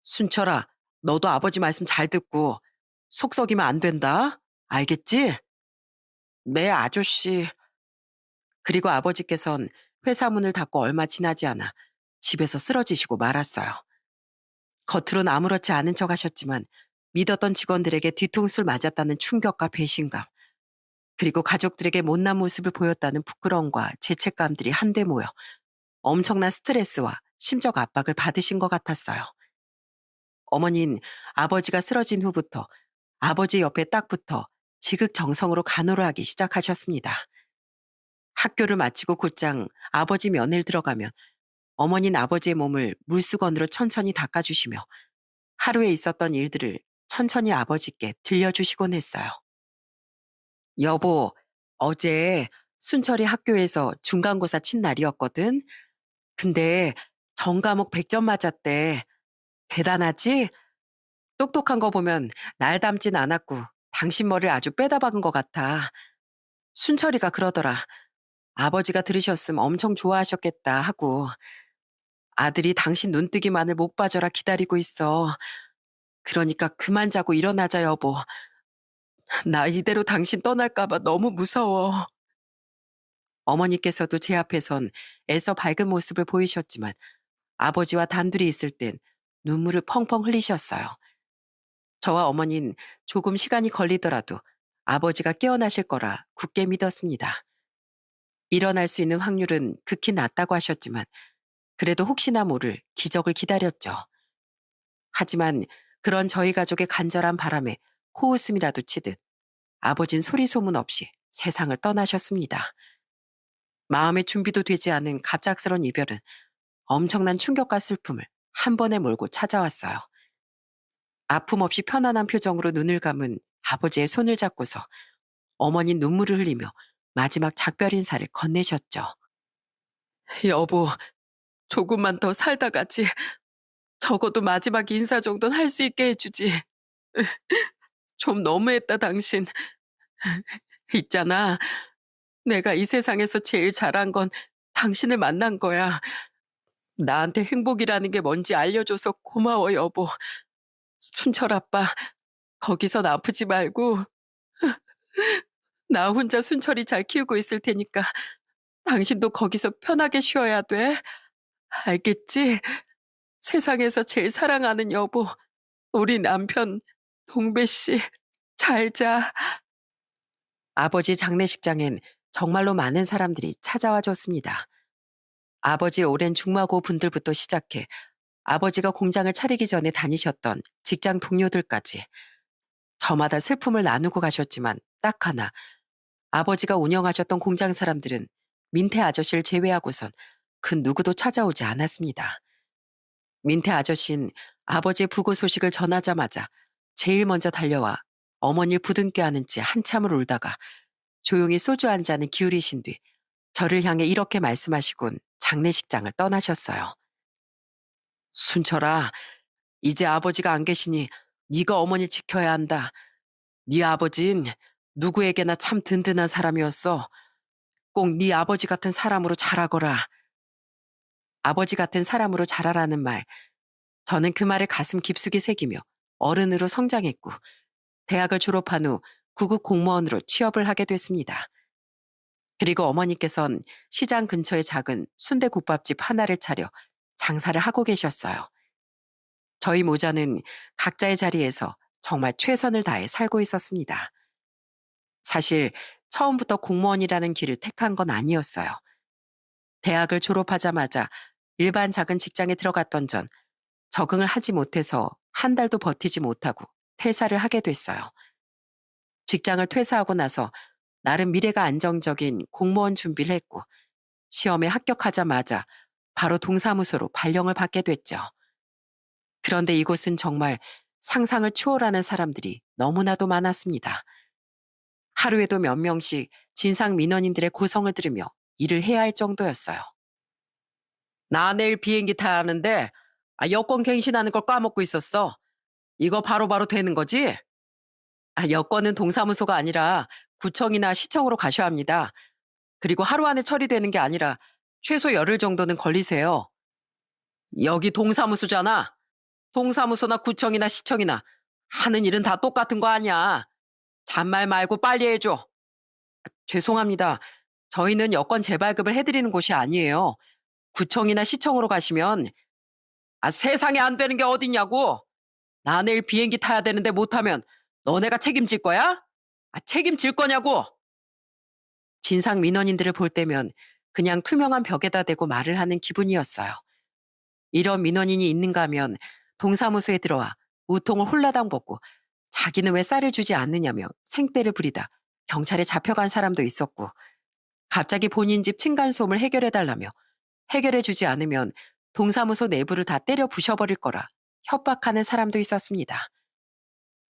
순철아, 너도 아버지 말씀 잘 듣고 속 썩이면 안 된다. 알겠지? 네, 아저씨. 그리고 아버지께선 회사 문을 닫고 얼마 지나지 않아 집에서 쓰러지시고 말았어요. 겉으론 아무렇지 않은 척 하셨지만 믿었던 직원들에게 뒤통수를 맞았다는 충격과 배신감, 그리고 가족들에게 못난 모습을 보였다는 부끄러움과 죄책감들이 한데 모여 엄청난 스트레스와 심적 압박을 받으신 것 같았어요. 어머니는 아버지가 쓰러진 후부터 아버지 옆에 딱 붙어 지극정성으로 간호를 하기 시작하셨습니다. 학교를 마치고 곧장 아버지 면회를 들어가면 어머니는 아버지의 몸을 물수건으로 천천히 닦아주시며 하루에 있었던 일들을 천천히 아버지께 들려주시곤 했어요. 여보, 어제 순철이 학교에서 중간고사 친 날이었거든. 근데 전 과목 100점 맞았대. 대단하지? 똑똑한 거 보면 날 닮진 않았고 당신 머리를 아주 빼다 박은 것 같아. 순철이가 그러더라. 아버지가 들으셨음 엄청 좋아하셨겠다 하고 아들이 당신 눈뜨기만을 못 빠져라 기다리고 있어. 그러니까 그만 자고 일어나자 여보. 나 이대로 당신 떠날까봐 너무 무서워. 어머니께서도 제 앞에선 애써 밝은 모습을 보이셨지만 아버지와 단둘이 있을 땐 눈물을 펑펑 흘리셨어요. 저와 어머니는 조금 시간이 걸리더라도 아버지가 깨어나실 거라 굳게 믿었습니다. 일어날 수 있는 확률은 극히 낮다고 하셨지만 그래도 혹시나 모를 기적을 기다렸죠. 하지만 그런 저희 가족의 간절한 바람에 코웃음이라도 치듯 아버진 소리 소문 없이 세상을 떠나셨습니다. 마음의 준비도 되지 않은 갑작스런 이별은 엄청난 충격과 슬픔을 한 번에 몰고 찾아왔어요. 아픔 없이 편안한 표정으로 눈을 감은 아버지의 손을 잡고서 어머니 눈물을 흘리며 마지막 작별 인사를 건네셨죠. 여보, 조금만 더 살다 가지. 적어도 마지막 인사 정도는 할 수 있게 해주지. 좀 너무했다, 당신. 있잖아. 내가 이 세상에서 제일 잘한 건 당신을 만난 거야. 나한테 행복이라는 게 뭔지 알려줘서 고마워, 여보. 순철 아빠, 거기선 아프지 말고 나 혼자 순철이 잘 키우고 있을 테니까 당신도 거기서 편하게 쉬어야 돼. 알겠지? 세상에서 제일 사랑하는 여보, 우리 남편 동배 씨, 잘 자. 아버지 장례식장엔 정말로 많은 사람들이 찾아와 줬습니다. 아버지의 오랜 중마고 분들부터 시작해 아버지가 공장을 차리기 전에 다니셨던 직장 동료들까지 저마다 슬픔을 나누고 가셨지만 딱 하나 아버지가 운영하셨던 공장 사람들은 민태 아저씨를 제외하고선 그 누구도 찾아오지 않았습니다. 민태 아저씨는 아버지의 부고 소식을 전하자마자 제일 먼저 달려와 어머니를 부둥켜 안은 채 한참을 울다가 조용히 소주 한 잔을 기울이신 뒤 저를 향해 이렇게 말씀하시곤 장례식장을 떠나셨어요. 순철아, 이제 아버지가 안 계시니 네가 어머니를 지켜야 한다. 네 아버진 누구에게나 참 든든한 사람이었어. 꼭 네 아버지 같은 사람으로 자라거라. 아버지 같은 사람으로 자라라는 말. 저는 그 말을 가슴 깊숙이 새기며 어른으로 성장했고 대학을 졸업한 후 구급 공무원으로 취업을 하게 됐습니다. 그리고 어머니께선 시장 근처에 작은 순대국밥집 하나를 차려 장사를 하고 계셨어요. 저희 모자는 각자의 자리에서 정말 최선을 다해 살고 있었습니다. 사실 처음부터 공무원이라는 길을 택한 건 아니었어요. 대학을 졸업하자마자 일반 작은 직장에 들어갔던 전 적응을 하지 못해서 한 달도 버티지 못하고 퇴사를 하게 됐어요. 직장을 퇴사하고 나서 나름 미래가 안정적인 공무원 준비를 했고 시험에 합격하자마자 바로 동사무소로 발령을 받게 됐죠. 그런데 이곳은 정말 상상을 초월하는 사람들이 너무나도 많았습니다. 하루에도 몇 명씩 진상 민원인들의 고성을 들으며 일을 해야 할 정도였어요. 나 내일 비행기 타야 하는데 여권 갱신하는 걸 까먹고 있었어. 이거 바로바로 되는 거지? 여권은 동사무소가 아니라 구청이나 시청으로 가셔야 합니다. 그리고 하루 안에 처리되는 게 아니라 최소 열흘 정도는 걸리세요. 여기 동사무소잖아. 동사무소나 구청이나 시청이나 하는 일은 다 똑같은 거 아니야. 잔말 말고 빨리 해줘. 죄송합니다. 저희는 여권 재발급을 해드리는 곳이 아니에요. 구청이나 시청으로 가시면 세상에 안 되는 게 어딨냐고. 나 내일 비행기 타야 되는데 못하면 너네가 책임질 거야? 아, 책임질 거냐고! 진상 민원인들을 볼 때면 그냥 투명한 벽에다 대고 말을 하는 기분이었어요. 이런 민원인이 있는가 하면 동사무소에 들어와 우통을 홀라당 벗고 자기는 왜 쌀을 주지 않느냐며 생떼를 부리다 경찰에 잡혀간 사람도 있었고, 갑자기 본인 집 층간소음을 해결해달라며 해결해주지 않으면 동사무소 내부를 다 때려 부셔버릴 거라 협박하는 사람도 있었습니다.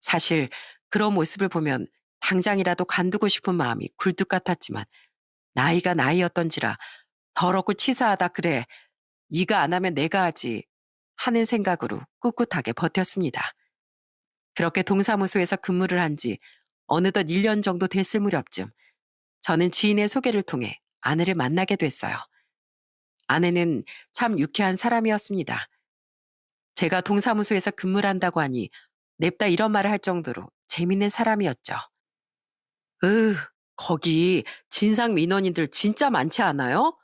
사실 그런 모습을 보면 당장이라도 간두고 싶은 마음이 굴뚝 같았지만, 나이가 나이였던지라 더럽고 치사하다 그래, 네가 안 하면 내가 하지 하는 생각으로 꿋꿋하게 버텼습니다. 그렇게 동사무소에서 근무를 한 지 어느덧 1년 정도 됐을 무렵쯤 저는 지인의 소개를 통해 아내를 만나게 됐어요. 아내는 참 유쾌한 사람이었습니다. 제가 동사무소에서 근무를 한다고 하니 냅다 이런 말을 할 정도로 재밌는 사람이었죠. 으, 거기 진상 민원인들 진짜 많지 않아요?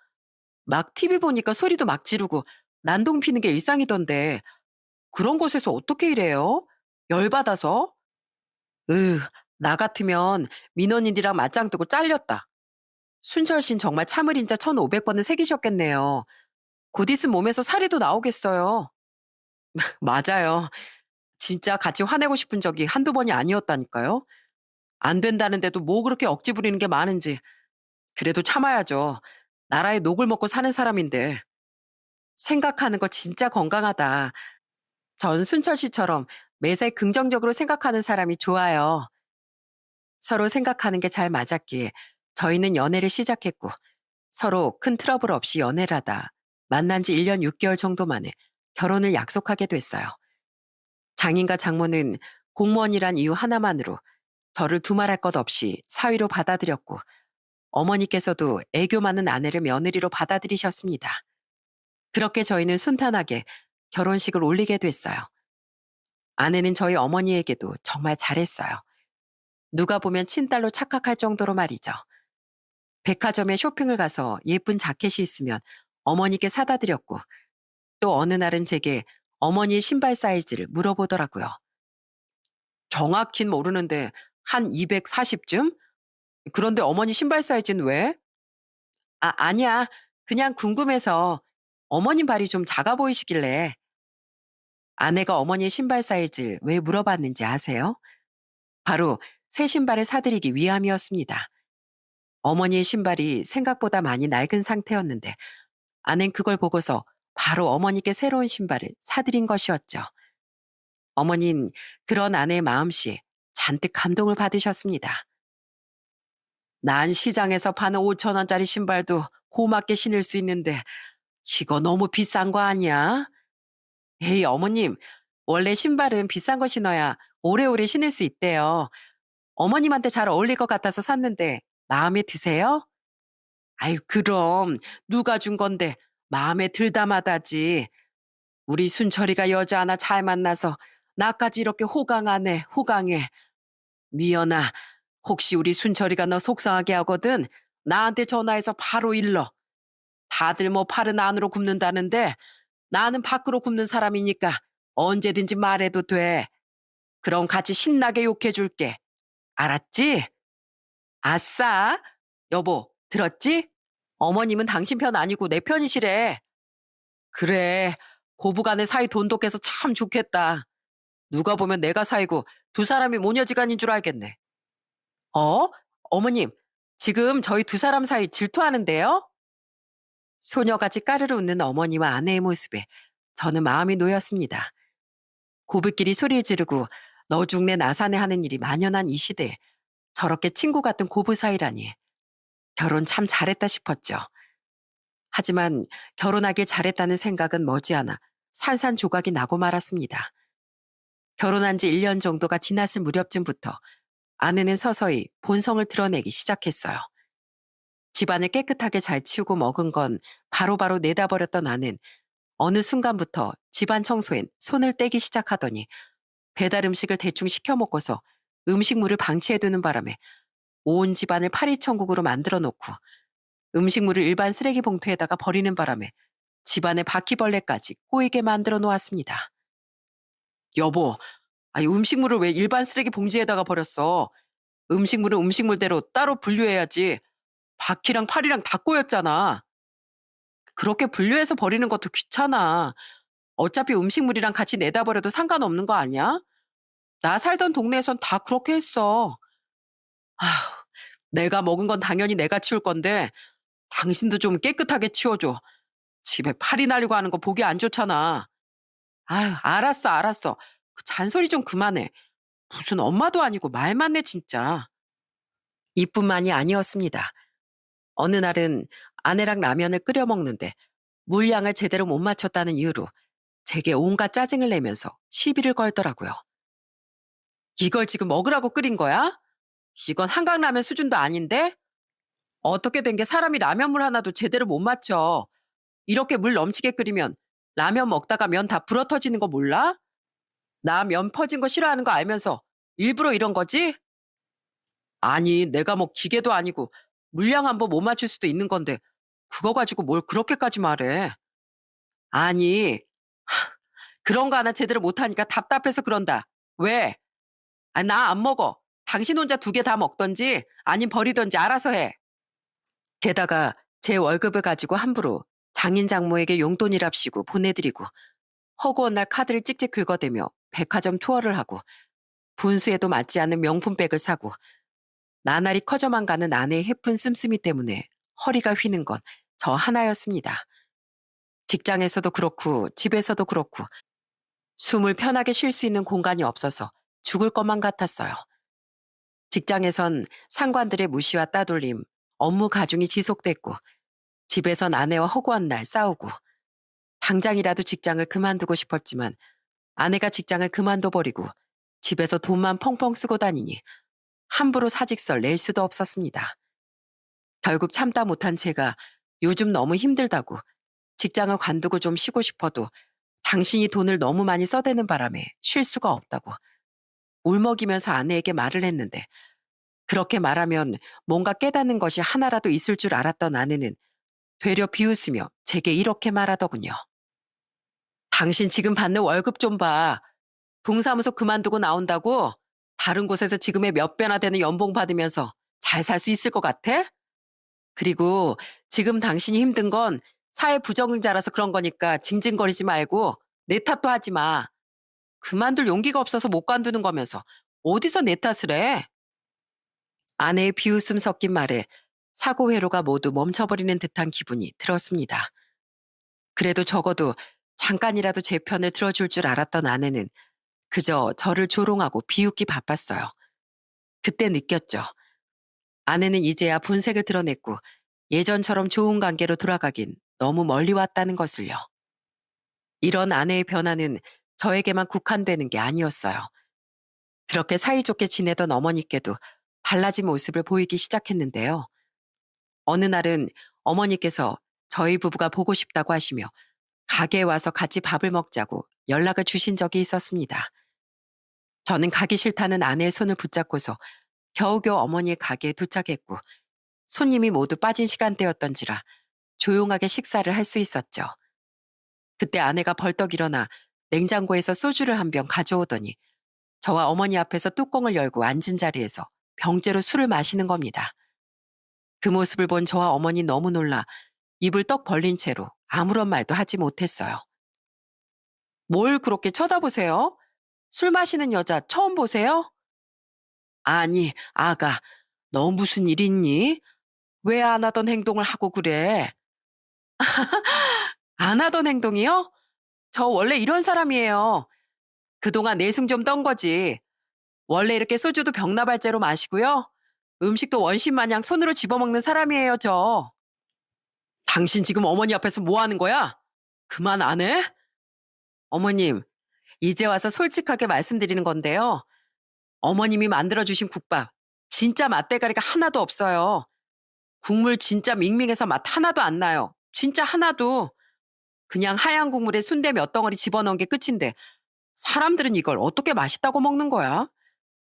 막 TV 보니까 소리도 막 지르고 난동 피는 게 일상이던데 그런 곳에서 어떻게 일해요? 열받아서? 으, 나 같으면 민원인이랑 맞짱 뜨고 잘렸다. 순철 씨는 정말 참을 인자 1,500번은 새기셨겠네요. 곧 있으면 몸에서 사리도 나오겠어요. 맞아요. 진짜 같이 화내고 싶은 적이 한두 번이 아니었다니까요. 안 된다는데도 뭐 그렇게 억지 부리는 게 많은지. 그래도 참아야죠. 나라에 녹을 먹고 사는 사람인데. 생각하는 거 진짜 건강하다. 전 순철 씨처럼 매사에 긍정적으로 생각하는 사람이 좋아요. 서로 생각하는 게 잘 맞았기에 저희는 연애를 시작했고, 서로 큰 트러블 없이 연애를 하다 만난 지 1년 6개월 정도 만에 결혼을 약속하게 됐어요. 장인과 장모는 공무원이란 이유 하나만으로 저를 두말할 것 없이 사위로 받아들였고, 어머니께서도 애교 많은 아내를 며느리로 받아들이셨습니다. 그렇게 저희는 순탄하게 결혼식을 올리게 됐어요. 아내는 저희 어머니에게도 정말 잘했어요. 누가 보면 친딸로 착각할 정도로 말이죠. 백화점에 쇼핑을 가서 예쁜 자켓이 있으면 어머니께 사다 드렸고, 또 어느 날은 제게 어머니의 신발 사이즈를 물어보더라고요. 정확히는 모르는데 한 240쯤? 그런데 어머니 신발 사이즈는 왜? 아, 아니야. 그냥 궁금해서. 어머님 발이 좀 작아 보이시길래. 아내가 어머니의 신발 사이즈를 왜 물어봤는지 아세요? 바로 새 신발을 사드리기 위함이었습니다. 어머니의 신발이 생각보다 많이 낡은 상태였는데 아낸 그걸 보고서 바로 어머니께 새로운 신발을 사드린 것이었죠. 어머닌 그런 아내의 마음씨에 잔뜩 감동을 받으셨습니다. 난 시장에서 파는 5천 원짜리 신발도 고맙게 신을 수 있는데 이거 너무 비싼 거 아니야? 에이, 어머님, 원래 신발은 비싼 거 신어야 오래오래 신을 수 있대요. 어머님한테 잘 어울릴 것 같아서 샀는데 마음에 드세요? 아유, 그럼 누가 준 건데 마음에 들다마다지. 우리 순철이가 여자 하나 잘 만나서 나까지 이렇게 호강하네, 호강해. 미연아, 혹시 우리 순철이가 너 속상하게 하거든 나한테 전화해서 바로 일러. 다들 뭐 팔은 안으로 굽는다는데 나는 밖으로 굽는 사람이니까 언제든지 말해도 돼. 그럼 같이 신나게 욕해줄게. 알았지? 아싸! 여보, 들었지? 어머님은 당신 편 아니고 내 편이시래. 그래, 고부간의 사이 돈독해서 참 좋겠다. 누가 보면 내가 사이고 두 사람이 모녀지간인 줄 알겠네. 어? 어머님, 지금 저희 두 사람 사이 질투하는데요? 소녀같이 까르르 웃는 어머니와 아내의 모습에 저는 마음이 놓였습니다. 고부끼리 소리를 지르고 너 죽내 나 사내 하는 일이 만연한 이 시대에 저렇게 친구 같은 고부 사이라니. 결혼 참 잘했다 싶었죠. 하지만 결혼하길 잘했다는 생각은 머지않아 산산조각이 나고 말았습니다. 결혼한 지 1년 정도가 지났을 무렵쯤부터 아내는 서서히 본성을 드러내기 시작했어요. 집안을 깨끗하게 잘 치우고 먹은 건 바로바로 내다버렸던 아내는 어느 순간부터 집안 청소엔 손을 떼기 시작하더니 배달 음식을 대충 시켜 먹고서 음식물을 방치해두는 바람에 온 집안을 파리천국으로 만들어 놓고 음식물을 일반 쓰레기 봉투에다가 버리는 바람에 집안에 바퀴벌레까지 꼬이게 만들어 놓았습니다. 여보, 아니 음식물을 왜 일반 쓰레기 봉지에다가 버렸어? 음식물은 음식물대로 따로 분류해야지. 바퀴랑 팔이랑 다 꼬였잖아. 그렇게 분류해서 버리는 것도 귀찮아. 어차피 음식물이랑 같이 내다 버려도 상관없는 거 아니야? 나 살던 동네에선 다 그렇게 했어. 아휴, 내가 먹은 건 당연히 내가 치울 건데 당신도 좀 깨끗하게 치워줘. 집에 파리 날리고 하는 거 보기 안 좋잖아. 아휴, 알았어, 알았어. 그 잔소리 좀 그만해. 무슨 엄마도 아니고 말만 해, 진짜. 이뿐만이 아니었습니다. 어느 날은 아내랑 라면을 끓여 먹는데 물량을 제대로 못 맞췄다는 이유로 제게 온갖 짜증을 내면서 시비를 걸더라고요. 이걸 지금 먹으라고 끓인 거야? 이건 한강라면 수준도 아닌데? 어떻게 된 게 사람이 라면물 하나도 제대로 못 맞춰. 이렇게 물 넘치게 끓이면 라면 먹다가 면 다 불어터지는 거 몰라? 나 면 퍼진 거 싫어하는 거 알면서 일부러 이런 거지? 아니, 내가 뭐 기계도 아니고 물량 한 번 못 맞출 수도 있는 건데 그거 가지고 뭘 그렇게까지 말해. 아니, 그런 거 하나 제대로 못하니까 답답해서 그런다. 왜? 아, 나 안 먹어. 당신 혼자 두 개 다 먹던지 아님 버리던지 알아서 해. 게다가 제 월급을 가지고 함부로 장인 장모에게 용돈이랍시고 보내드리고 허구한 날 카드를 찍찍 긁어대며 백화점 투어를 하고 분수에도 맞지 않는 명품백을 사고 나날이 커져만 가는 아내의 해픈 씀씀이 때문에 허리가 휘는 건 저 하나였습니다. 직장에서도 그렇고 집에서도 그렇고 숨을 편하게 쉴 수 있는 공간이 없어서 죽을 것만 같았어요. 직장에선 상관들의 무시와 따돌림, 업무 가중이 지속됐고 집에선 아내와 허구한 날 싸우고 당장이라도 직장을 그만두고 싶었지만 아내가 직장을 그만둬 버리고 집에서 돈만 펑펑 쓰고 다니니 함부로 사직서 낼 수도 없었습니다. 결국 참다 못한 제가 요즘 너무 힘들다고 직장을 관두고 좀 쉬고 싶어도 당신이 돈을 너무 많이 써대는 바람에 쉴 수가 없다고 울먹이면서 아내에게 말을 했는데 그렇게 말하면 뭔가 깨닫는 것이 하나라도 있을 줄 알았던 아내는 되려 비웃으며 제게 이렇게 말하더군요. 당신 지금 받는 월급 좀 봐. 동사무소 그만두고 나온다고 다른 곳에서 지금의 몇 배나 되는 연봉 받으면서 잘 살 수 있을 것 같아? 그리고 지금 당신이 힘든 건 사회 부적응자라서 그런 거니까 징징거리지 말고 내 탓도 하지 마. 그만둘 용기가 없어서 못 관두는 거면서 어디서 내 탓을 해? 아내의 비웃음 섞인 말에 사고 회로가 모두 멈춰버리는 듯한 기분이 들었습니다. 그래도 적어도 잠깐이라도 제 편을 들어줄 줄 알았던 아내는 그저 저를 조롱하고 비웃기 바빴어요. 그때 느꼈죠. 아내는 이제야 본색을 드러냈고 예전처럼 좋은 관계로 돌아가긴 너무 멀리 왔다는 것을요. 이런 아내의 변화는 저에게만 국한되는 게 아니었어요. 그렇게 사이좋게 지내던 어머니께도 달라진 모습을 보이기 시작했는데요. 어느 날은 어머니께서 저희 부부가 보고 싶다고 하시며 가게에 와서 같이 밥을 먹자고 연락을 주신 적이 있었습니다. 저는 가기 싫다는 아내의 손을 붙잡고서 겨우겨우 어머니의 가게에 도착했고 손님이 모두 빠진 시간대였던지라 조용하게 식사를 할 수 있었죠. 그때 아내가 벌떡 일어나 냉장고에서 소주를 한 병 가져오더니 저와 어머니 앞에서 뚜껑을 열고 앉은 자리에서 병째로 술을 마시는 겁니다. 그 모습을 본 저와 어머니 너무 놀라 입을 떡 벌린 채로 아무런 말도 하지 못했어요. 뭘 그렇게 쳐다보세요? 술 마시는 여자 처음 보세요? 아니, 아가, 너 무슨 일 있니? 왜 안 하던 행동을 하고 그래? 안 하던 행동이요? 저 원래 이런 사람이에요. 그동안 내숭 좀 떤 거지. 원래 이렇게 소주도 병나발째로 마시고요. 음식도 원신 마냥 손으로 집어먹는 사람이에요, 저. 당신 지금 어머니 앞에서 뭐 하는 거야? 그만 안 해? 어머님, 이제 와서 솔직하게 말씀드리는 건데요. 어머님이 만들어주신 국밥, 진짜 맛대가리가 하나도 없어요. 국물 진짜 밍밍해서 맛 하나도 안 나요. 진짜 하나도. 그냥 하얀 국물에 순대 몇 덩어리 집어넣은 게 끝인데 사람들은 이걸 어떻게 맛있다고 먹는 거야?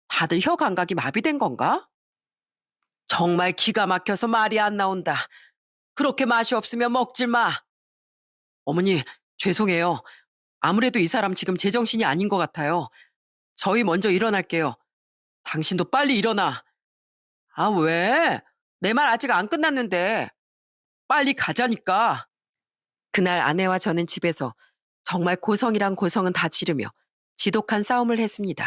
다들 혀 감각이 마비된 건가? 정말 기가 막혀서 말이 안 나온다. 그렇게 맛이 없으면 먹질 마. 어머니, 죄송해요. 아무래도 이 사람 지금 제정신이 아닌 것 같아요. 저희 먼저 일어날게요. 당신도 빨리 일어나. 아, 왜? 내 말 아직 안 끝났는데. 빨리 가자니까. 그날 아내와 저는 집에서 정말 고성이란 고성은 다 지르며 지독한 싸움을 했습니다.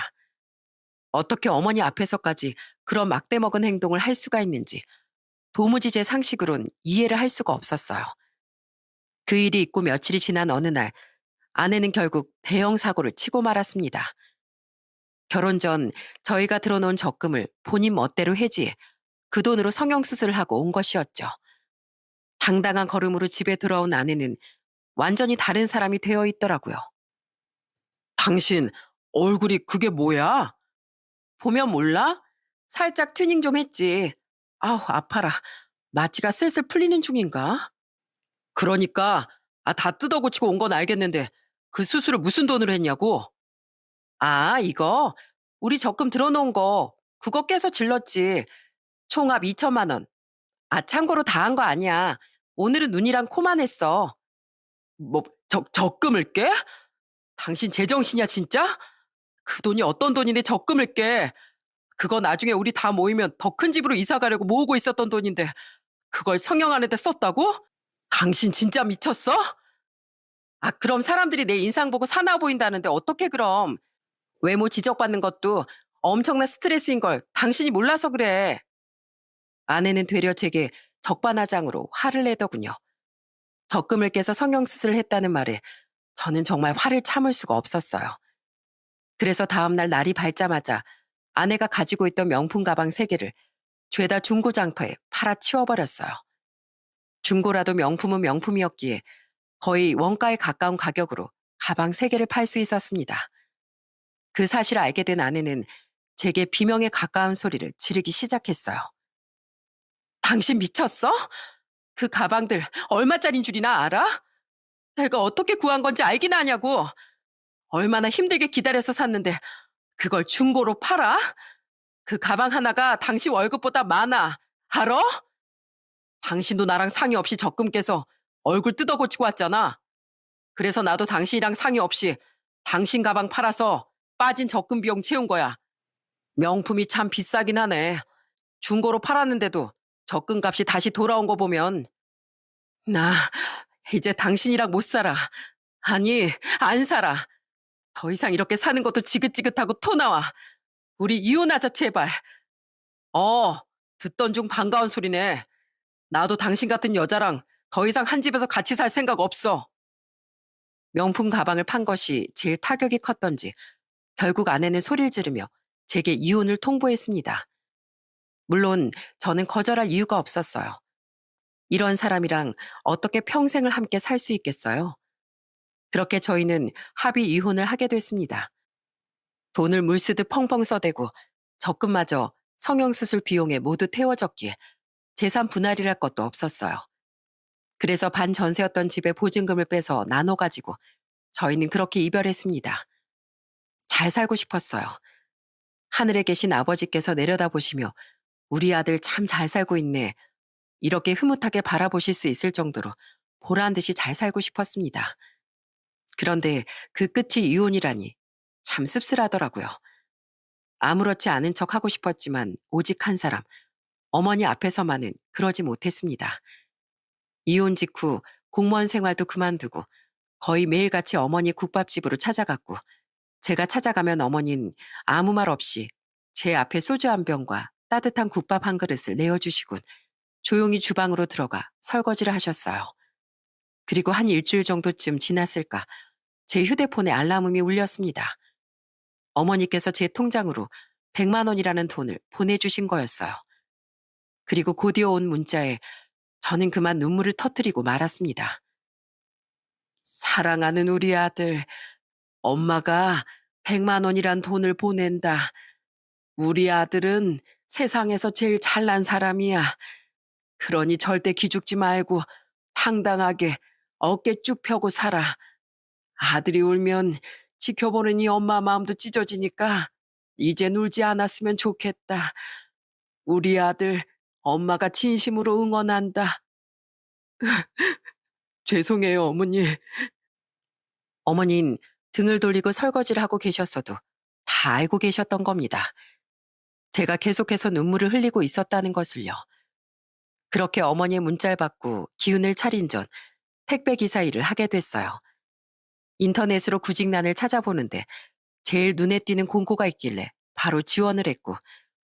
어떻게 어머니 앞에서까지 그런 막대먹은 행동을 할 수가 있는지 도무지 제 상식으론 이해를 할 수가 없었어요. 그 일이 있고 며칠이 지난 어느 날 아내는 결국 대형 사고를 치고 말았습니다. 결혼 전 저희가 들어놓은 적금을 본인 멋대로 해지해 그 돈으로 성형수술을 하고 온 것이었죠. 당당한 걸음으로 집에 들어온 아내는 완전히 다른 사람이 되어 있더라고요. 당신 얼굴이 그게 뭐야? 보면 몰라? 살짝 튜닝 좀 했지. 아우, 아파라. 마취가 슬슬 풀리는 중인가? 그러니까 다 뜯어 고치고 온 건 알겠는데 그 수술을 무슨 돈으로 했냐고? 아, 이거 우리 적금 들어놓은 거 그거 깨서 질렀지. 총합 2천만 원. 아, 참고로 다 한 거 아니야. 오늘은 눈이랑 코만 했어. 뭐 적금을 깨? 당신 제정신이야 진짜? 그 돈이 어떤 돈인데 적금을 깨? 그거 나중에 우리 다 모이면 더 큰 집으로 이사 가려고 모으고 있었던 돈인데 그걸 성형하는 데 썼다고? 당신 진짜 미쳤어? 아, 그럼 사람들이 내 인상 보고 사나워 보인다는데 어떻게 그럼? 외모 지적받는 것도 엄청난 스트레스인 걸 당신이 몰라서 그래. 아내는 되려 제게 적반하장으로 화를 내더군요. 적금을 깨서 성형수술을 했다는 말에 저는 정말 화를 참을 수가 없었어요. 그래서 다음날 날이 밝자마자 아내가 가지고 있던 명품 가방 3개를 죄다 중고장터에 팔아치워버렸어요. 중고라도 명품은 명품이었기에 거의 원가에 가까운 가격으로 가방 3개를 팔 수 있었습니다. 그 사실을 알게 된 아내는 제게 비명에 가까운 소리를 지르기 시작했어요. 당신 미쳤어? 그 가방들 얼마짜린 줄이나 알아? 내가 어떻게 구한 건지 알긴 아냐고. 얼마나 힘들게 기다려서 샀는데 그걸 중고로 팔아? 그 가방 하나가 당신 월급보다 많아. 알아? 당신도 나랑 상의 없이 적금 깨서 얼굴 뜯어 고치고 왔잖아. 그래서 나도 당신이랑 상의 없이 당신 가방 팔아서 빠진 적금 비용 채운 거야. 명품이 참 비싸긴 하네. 중고로 팔았는데도 적금 값이 다시 돌아온 거 보면 나 이제 당신이랑 못 살아. 아니, 안 살아. 더 이상 이렇게 사는 것도 지긋지긋하고 토 나와. 우리 이혼하자 제발. 어, 듣던 중 반가운 소리네. 나도 당신 같은 여자랑 더 이상 한 집에서 같이 살 생각 없어. 명품 가방을 판 것이 제일 타격이 컸던지 결국 아내는 소리를 지르며 제게 이혼을 통보했습니다. 물론 저는 거절할 이유가 없었어요. 이런 사람이랑 어떻게 평생을 함께 살 수 있겠어요? 그렇게 저희는 합의 이혼을 하게 됐습니다. 돈을 물쓰듯 펑펑 써대고 적금마저 성형수술 비용에 모두 태워졌기에 재산 분할이랄 것도 없었어요. 그래서 반 전세였던 집에 보증금을 빼서 나눠 가지고 저희는 그렇게 이별했습니다. 잘 살고 싶었어요. 하늘에 계신 아버지께서 내려다보시며 우리 아들 참 잘 살고 있네. 이렇게 흐뭇하게 바라보실 수 있을 정도로 보란 듯이 잘 살고 싶었습니다. 그런데 그 끝이 이혼이라니 참 씁쓸하더라고요. 아무렇지 않은 척 하고 싶었지만 오직 한 사람, 어머니 앞에서만은 그러지 못했습니다. 이혼 직후 공무원 생활도 그만두고 거의 매일같이 어머니 국밥집으로 찾아갔고 제가 찾아가면 어머니는 아무 말 없이 제 앞에 소주 한 병과 따뜻한 국밥 한 그릇을 내어주시곤 조용히 주방으로 들어가 설거지를 하셨어요. 그리고 한 일주일 정도쯤 지났을까 제 휴대폰에 알람음이 울렸습니다. 어머니께서 제 통장으로 100만 원이라는 돈을 보내주신 거였어요. 그리고 곧이어 온 문자에 저는 그만 눈물을 터뜨리고 말았습니다. 사랑하는 우리 아들, 엄마가 100만 원이란 돈을 보낸다. 우리 아들은 세상에서 제일 잘난 사람이야. 그러니 절대 기죽지 말고 당당하게 어깨 쭉 펴고 살아. 아들이 울면 지켜보는 이 엄마 마음도 찢어지니까 이제 울지 않았으면 좋겠다. 우리 아들, 엄마가 진심으로 응원한다. 죄송해요, 어머니. 어머닌 등을 돌리고 설거지를 하고 계셨어도 다 알고 계셨던 겁니다. 제가 계속해서 눈물을 흘리고 있었다는 것을요. 그렇게 어머니의 문자를 받고 기운을 차린 전 택배 기사 일을 하게 됐어요. 인터넷으로 구직난을 찾아보는데 제일 눈에 띄는 공고가 있길래 바로 지원을 했고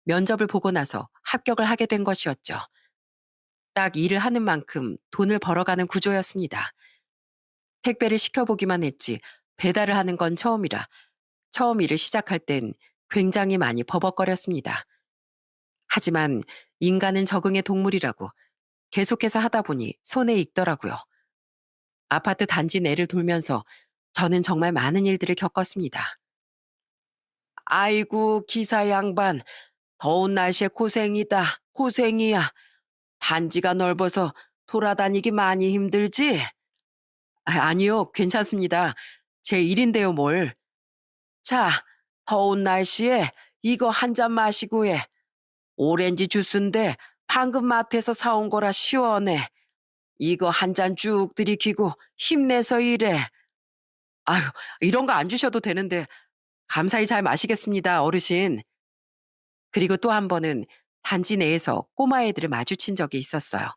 면접을 보고 나서 합격을 하게 된 것이었죠. 딱 일을 하는 만큼 돈을 벌어가는 구조였습니다. 택배를 시켜보기만 했지 배달을 하는 건 처음이라 처음 일을 시작할 땐 굉장히 많이 버벅거렸습니다. 하지만 인간은 적응의 동물이라고 계속해서 하다 보니 손에 익더라고요. 아파트 단지 내를 돌면서 저는 정말 많은 일들을 겪었습니다. 아이고, 기사 양반. 더운 날씨에 고생이다. 고생이야. 단지가 넓어서 돌아다니기 많이 힘들지? 아니요, 괜찮습니다. 제 일인데요, 뭘. 자, 더운 날씨에 이거 한 잔 마시고 해. 오렌지 주스인데 방금 마트에서 사온 거라 시원해. 이거 한 잔 쭉 들이키고 힘내서 일해. 아유, 이런 거 안 주셔도 되는데 감사히 잘 마시겠습니다, 어르신. 그리고 또 한 번은 단지 내에서 꼬마애들을 마주친 적이 있었어요.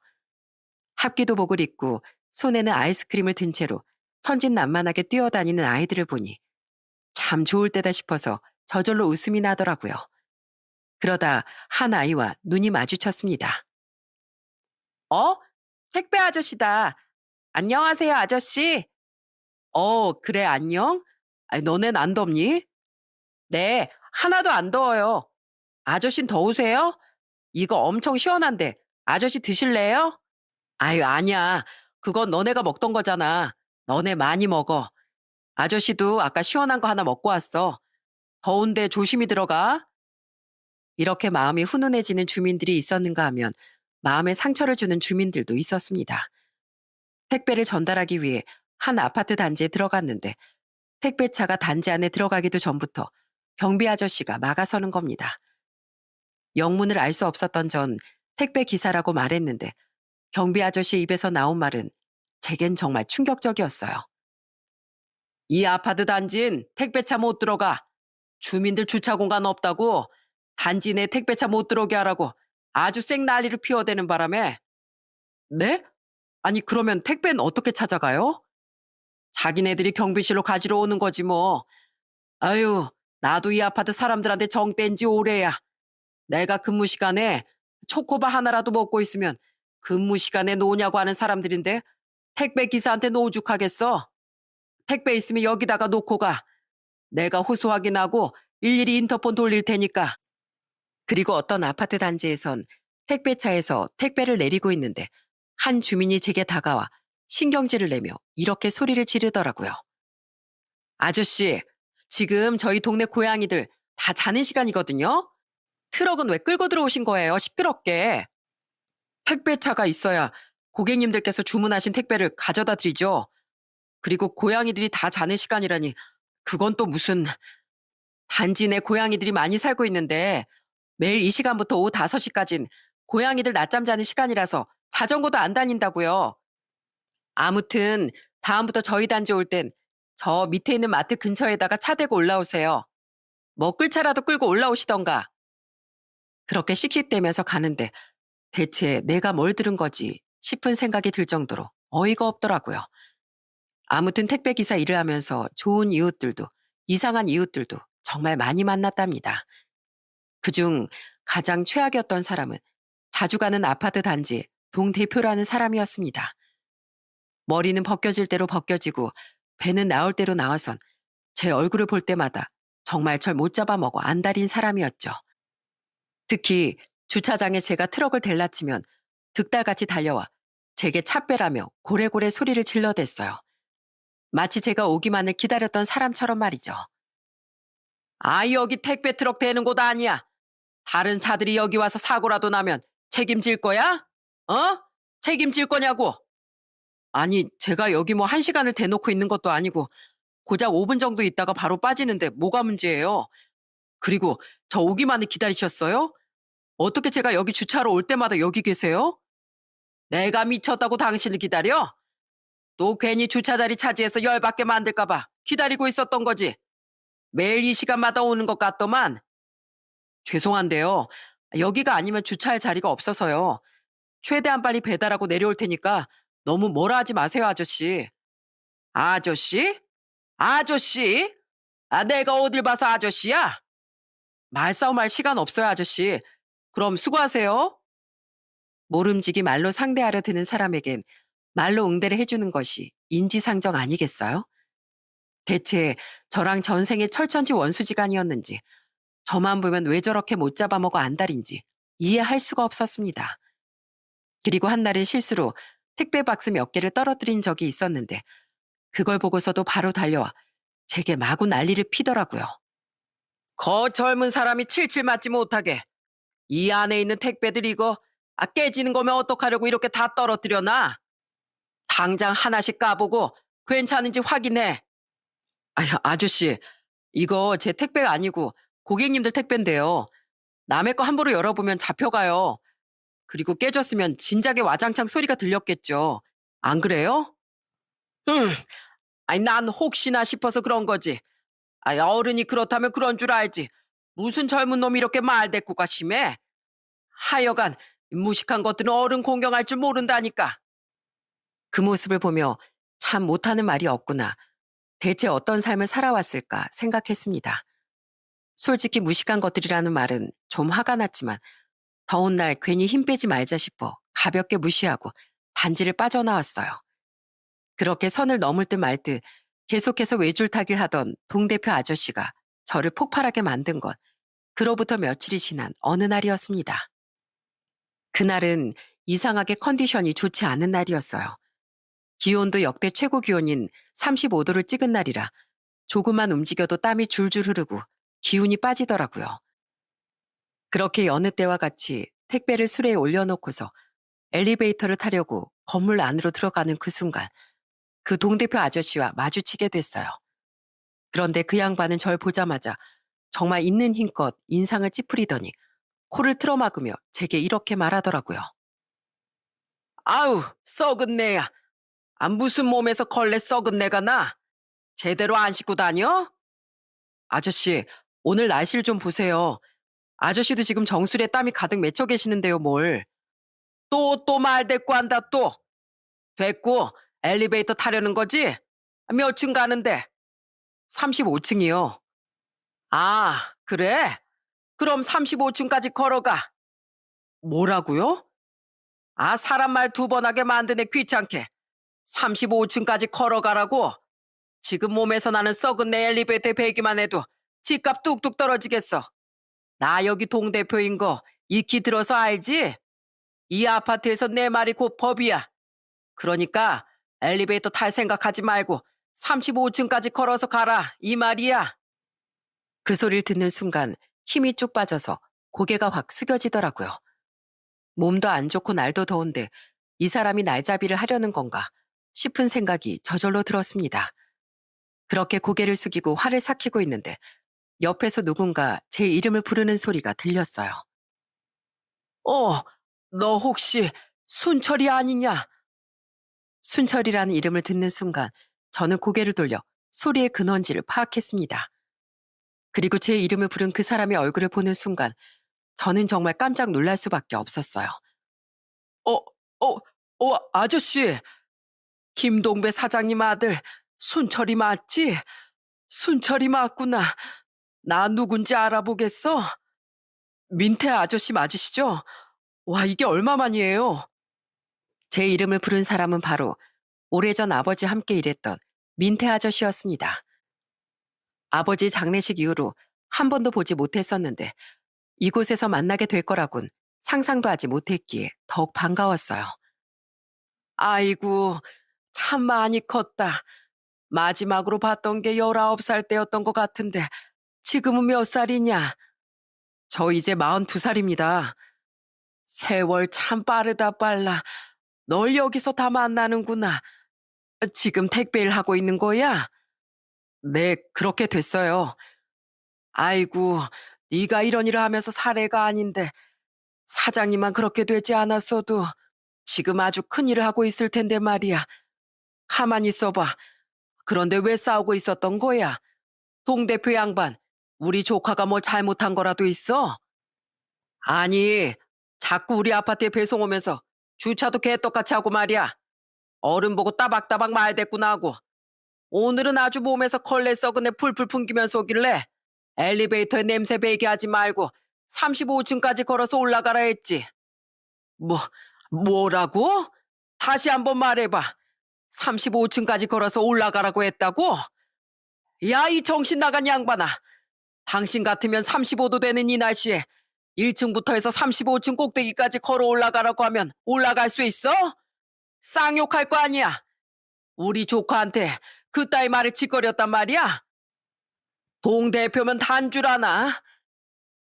합기도복을 입고 손에는 아이스크림을 든 채로 천진난만하게 뛰어다니는 아이들을 보니 참 좋을 때다 싶어서 저절로 웃음이 나더라고요. 그러다 한 아이와 눈이 마주쳤습니다. 어? 택배 아저씨다. 안녕하세요, 아저씨. 그래, 안녕? 너넨 안 덥니? 네, 하나도 안 더워요. 아저씨는 더우세요? 이거 엄청 시원한데 아저씨 드실래요? 아유, 아니야. 그건 너네가 먹던 거잖아. 너네 많이 먹어. 아저씨도 아까 시원한 거 하나 먹고 왔어. 더운데 조심히 들어가. 이렇게 마음이 훈훈해지는 주민들이 있었는가 하면 마음에 상처를 주는 주민들도 있었습니다. 택배를 전달하기 위해 한 아파트 단지에 들어갔는데 택배차가 단지 안에 들어가기도 전부터 경비 아저씨가 막아서는 겁니다. 영문을 알 수 없었던 전 택배 기사라고 말했는데 경비 아저씨 입에서 나온 말은 제겐 정말 충격적이었어요. 이 아파트 단지엔 택배차 못 들어가. 주민들 주차 공간 없다고 단지 내 택배차 못 들어오게 하라고 아주 쌩 난리를 피워대는 바람에. 네? 아니 그러면 택배는 어떻게 찾아가요? 자기네들이 경비실로 가지러 오는 거지 뭐. 아유, 나도 이 아파트 사람들한테 정뗀 지 오래야. 내가 근무 시간에 초코바 하나라도 먹고 있으면 근무 시간에 노냐고 하는 사람들인데 택배 기사한테 노죽하겠어. 택배 있으면 여기다가 놓고 가. 내가 호수 확인하고 일일이 인터폰 돌릴 테니까. 그리고 어떤 아파트 단지에선 택배차에서 택배를 내리고 있는데 한 주민이 제게 다가와 신경질을 내며 이렇게 소리를 지르더라고요. 아저씨, 지금 저희 동네 고양이들 다 자는 시간이거든요. 트럭은 왜 끌고 들어오신 거예요? 시끄럽게. 택배차가 있어야 고객님들께서 주문하신 택배를 가져다 드리죠. 그리고 고양이들이 다 자는 시간이라니 그건 또 무슨. 단지 내 고양이들이 많이 살고 있는데 매일 이 시간부터 오후 5시까진 고양이들 낮잠 자는 시간이라서 자전거도 안 다닌다고요. 아무튼 다음부터 저희 단지 올 땐 저 밑에 있는 마트 근처에다가 차 대고 올라오세요. 먹을 차라도 끌고 올라오시던가. 그렇게 씩씩대면서 가는데 대체 내가 뭘 들은 거지 싶은 생각이 들 정도로 어이가 없더라고요. 아무튼 택배 기사 일을 하면서 좋은 이웃들도 이상한 이웃들도 정말 많이 만났답니다. 그중 가장 최악이었던 사람은 자주 가는 아파트 단지 동대표라는 사람이었습니다. 머리는 벗겨질 대로 벗겨지고 배는 나올 대로 나와선 제 얼굴을 볼 때마다 정말 절 못 잡아먹어 안달인 사람이었죠. 특히 주차장에 제가 트럭을 댈라치면 득달같이 달려와 제게 차 빼라며 고래고래 소리를 질러댔어요. 마치 제가 오기만을 기다렸던 사람처럼 말이죠. 여기 택배 트럭 대는 곳 아니야. 다른 차들이 여기 와서 사고라도 나면 책임질 거야? 책임질 거냐고. 아니, 제가 여기 뭐 1시간을 대놓고 있는 것도 아니고 고작 5분 정도 있다가 바로 빠지는데 뭐가 문제예요? 그리고 저 오기만을 기다리셨어요? 어떻게 제가 여기 주차로 올 때마다 여기 계세요? 내가 미쳤다고 당신을 기다려? 또 괜히 주차 자리 차지해서 열받게 만들까봐 기다리고 있었던 거지. 매일 이 시간마다 오는 것 같더만. 죄송한데요. 여기가 아니면 주차할 자리가 없어서요. 최대한 빨리 배달하고 내려올 테니까 너무 뭐라 하지 마세요, 아저씨. 아저씨? 아저씨? 내가 어딜 봐서 아저씨야? 말싸움할 시간 없어요, 아저씨. 그럼 수고하세요. 모름지기 말로 상대하려 드는 사람에겐 말로 응대를 해주는 것이 인지상정 아니겠어요? 대체 저랑 전생에 철천지 원수지간이었는지, 저만 보면 왜 저렇게 못 잡아먹어 안달인지 이해할 수가 없었습니다. 그리고 한날은 실수로 택배 박스 몇 개를 떨어뜨린 적이 있었는데, 그걸 보고서도 바로 달려와 제게 마구 난리를 피더라고요. 거 젊은 사람이 칠칠 맞지 못하게 이 안에 있는 택배들 이거 깨지는 거면 어떡하려고 이렇게 다 떨어뜨려놔. 당장 하나씩 까보고 괜찮은지 확인해. 아저씨, 이거 제 택배가 아니고 고객님들 택배인데요. 남의 거 함부로 열어보면 잡혀가요. 그리고 깨졌으면 진작에 와장창 소리가 들렸겠죠. 안 그래요? 음, 난 혹시나 싶어서 그런 거지. 어른이 그렇다면 그런 줄 알지. 무슨 젊은 놈이 이렇게 말대꾸가 심해? 하여간 무식한 것들은 어른 공경할 줄 모른다니까. 그 모습을 보며 참 못하는 말이 없구나. 대체 어떤 삶을 살아왔을까 생각했습니다. 솔직히 무식한 것들이라는 말은 좀 화가 났지만 더운 날 괜히 힘 빼지 말자 싶어 가볍게 무시하고 단지를 빠져나왔어요. 그렇게 선을 넘을 듯 말 듯 계속해서 외줄타기를 하던 동대표 아저씨가 저를 폭발하게 만든 건 그로부터 며칠이 지난 어느 날이었습니다. 그날은 이상하게 컨디션이 좋지 않은 날이었어요. 기온도 역대 최고 기온인 35도를 찍은 날이라 조금만 움직여도 땀이 줄줄 흐르고 기운이 빠지더라고요. 그렇게 여느 때와 같이 택배를 수레에 올려놓고서 엘리베이터를 타려고 건물 안으로 들어가는 그 순간 그 동대표 아저씨와 마주치게 됐어요. 그런데 그 양반은 절 보자마자 정말 있는 힘껏 인상을 찌푸리더니 코를 틀어막으며 제게 이렇게 말하더라고요. 아우, 썩은 내야. 무슨 몸에서 걸레 썩은 내가 나? 제대로 안 씻고 다녀? 아저씨, 오늘 날씨를 좀 보세요. 아저씨도 지금 정수리에 땀이 가득 맺혀 계시는데요, 뭘. 또 말대꾸 한다, 또. 됐고, 엘리베이터 타려는 거지? 몇 층 가는데? 35층이요. 아, 그래? 그럼 35층까지 걸어가. 뭐라고요? 사람 말 두 번 하게 만드네, 귀찮게. 35층까지 걸어가라고? 지금 몸에서 나는 썩은 내 엘리베이터에 배기만 해도 집값 뚝뚝 떨어지겠어. 나 여기 동대표인 거 익히 들어서 알지? 이 아파트에서 내 말이 곧 법이야. 그러니까 엘리베이터 탈 생각하지 말고 35층까지 걸어서 가라, 이 말이야. 그 소리를 듣는 순간 힘이 쭉 빠져서 고개가 확 숙여지더라고요. 몸도 안 좋고 날도 더운데 이 사람이 날잡이를 하려는 건가 싶은 생각이 저절로 들었습니다. 그렇게 고개를 숙이고 화를 삭히고 있는데 옆에서 누군가 제 이름을 부르는 소리가 들렸어요. 너 혹시 순철이 아니냐? 순철이라는 이름을 듣는 순간 저는 고개를 돌려 소리의 근원지를 파악했습니다. 그리고 제 이름을 부른 그 사람의 얼굴을 보는 순간 저는 정말 깜짝 놀랄 수밖에 없었어요. 어, 아저씨. 김동배 사장님 아들 순철이 맞지? 순철이 맞구나. 나 누군지 알아보겠어? 민태 아저씨 맞으시죠? 와, 이게 얼마만이에요? 제 이름을 부른 사람은 바로 오래전 아버지 함께 일했던 민태 아저씨였습니다. 아버지 장례식 이후로 한 번도 보지 못했었는데 이곳에서 만나게 될 거라곤 상상도 하지 못했기에 더욱 반가웠어요. 아이고, 참 많이 컸다. 마지막으로 봤던 게 19살 때였던 것 같은데 지금은 몇 살이냐? 저 이제 42살입니다. 세월 참 빠르다 빨라. 널 여기서 다 만나는구나. 지금 택배 일 하고 있는 거야? 네, 그렇게 됐어요. 아이고, 네가 이런 일을 하면서 사례가 아닌데 사장님만 그렇게 되지 않았어도 지금 아주 큰 일을 하고 있을 텐데 말이야. 가만히 있어봐. 그런데 왜 싸우고 있었던 거야? 동대표 양반, 우리 조카가 뭐 잘못한 거라도 있어? 아니, 자꾸 우리 아파트에 배송 오면서 주차도 개떡같이 하고 말이야. 어른 보고 따박따박 말대꾸나 하고. 오늘은 아주 몸에서 걸레 썩은 애 풀풀 풍기면서 오길래 엘리베이터에 냄새 배게 하지 말고 35층까지 걸어서 올라가라 했지. 뭐, 뭐라고? 다시 한번 말해봐. 35층까지 걸어서 올라가라고 했다고? 야, 이 정신 나간 양반아. 당신 같으면 35도 되는 이 날씨에 1층부터 해서 35층 꼭대기까지 걸어 올라가라고 하면 올라갈 수 있어? 쌍욕할 거 아니야. 우리 조카한테 그따위 말을 짓거렸단 말이야? 동대표면 단 줄 아나?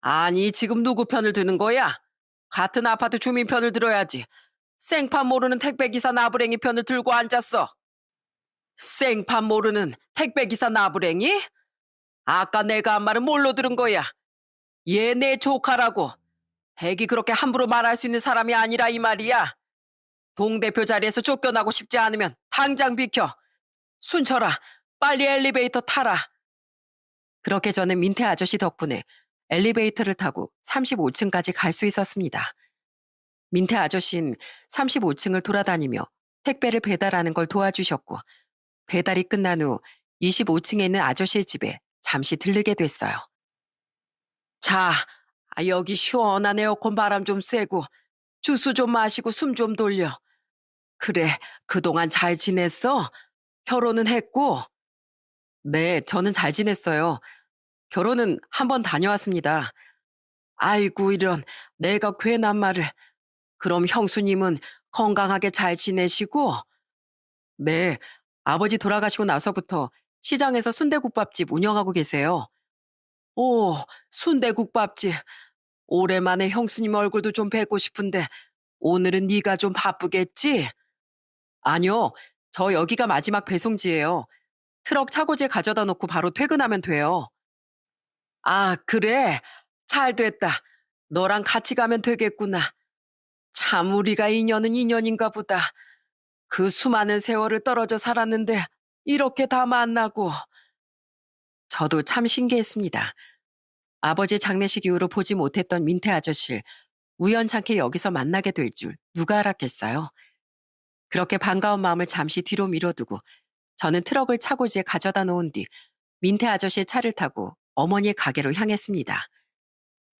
아니, 지금 누구 편을 드는 거야? 같은 아파트 주민 편을 들어야지. 생판 모르는 택배기사 나부랭이 편을 들고 앉았어. 생판 모르는 택배기사 나부랭이? 아까 내가 한 말은 뭘로 들은 거야? 얘 내 조카라고. 백이 그렇게 함부로 말할 수 있는 사람이 아니라 이 말이야. 동대표 자리에서 쫓겨나고 싶지 않으면 당장 비켜. 순철아, 빨리 엘리베이터 타라. 그렇게 저는 민태 아저씨 덕분에 엘리베이터를 타고 35층까지 갈 수 있었습니다. 민태 아저씨는 35층을 돌아다니며 택배를 배달하는 걸 도와주셨고, 배달이 끝난 후 25층에 있는 아저씨의 집에 잠시 들르게 됐어요. 자, 여기 시원한 에어컨 바람 좀 쐬고 주스 좀 마시고 숨 좀 돌려. 그래, 그동안 잘 지냈어? 결혼은 했고? 네, 저는 잘 지냈어요. 결혼은 한 번 다녀왔습니다. 아이고, 이런, 내가 괜한 말을. 그럼 형수님은 건강하게 잘 지내시고? 네, 아버지 돌아가시고 나서부터 시장에서 순대국밥집 운영하고 계세요. 오, 순대국밥집. 오랜만에 형수님 얼굴도 좀 뵙고 싶은데 오늘은 네가 좀 바쁘겠지? 아니요, 저 여기가 마지막 배송지예요. 트럭 차고지에 가져다 놓고 바로 퇴근하면 돼요. 아, 그래? 잘 됐다. 너랑 같이 가면 되겠구나. 참, 우리가 인연은 인연인가 보다. 그 수많은 세월을 떨어져 살았는데 이렇게 다 만나고. 저도 참 신기했습니다. 아버지 장례식 이후로 보지 못했던 민태 아저씨를 우연찮게 여기서 만나게 될 줄 누가 알았겠어요. 그렇게 반가운 마음을 잠시 뒤로 미뤄두고 저는 트럭을 차고지에 가져다 놓은 뒤 민태 아저씨의 차를 타고 어머니의 가게로 향했습니다.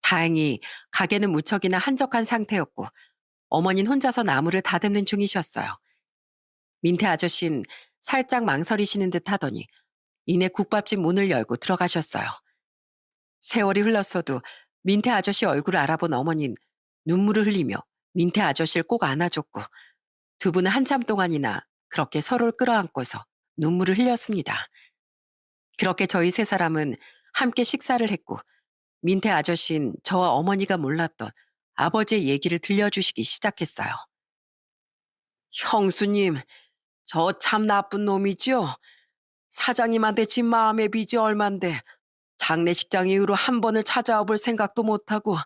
다행히 가게는 무척이나 한적한 상태였고 어머니는 혼자서 나무를 다듬는 중이셨어요. 민태 아저씨는 살짝 망설이시는 듯 하더니 이내 국밥집 문을 열고 들어가셨어요. 세월이 흘렀어도 민태 아저씨 얼굴을 알아본 어머니는 눈물을 흘리며 민태 아저씨를 꼭 안아줬고 두 분은 한참 동안이나 그렇게 서로를 끌어안고서 눈물을 흘렸습니다. 그렇게 저희 세 사람은 함께 식사를 했고 민태 아저씨는 저와 어머니가 몰랐던 아버지의 얘기를 들려주시기 시작했어요. 형수님, 저 참 나쁜 놈이죠? 사장님한테 진 마음의 빚이 얼만데 장례식장 이후로 한 번을 찾아와 볼 생각도 못하고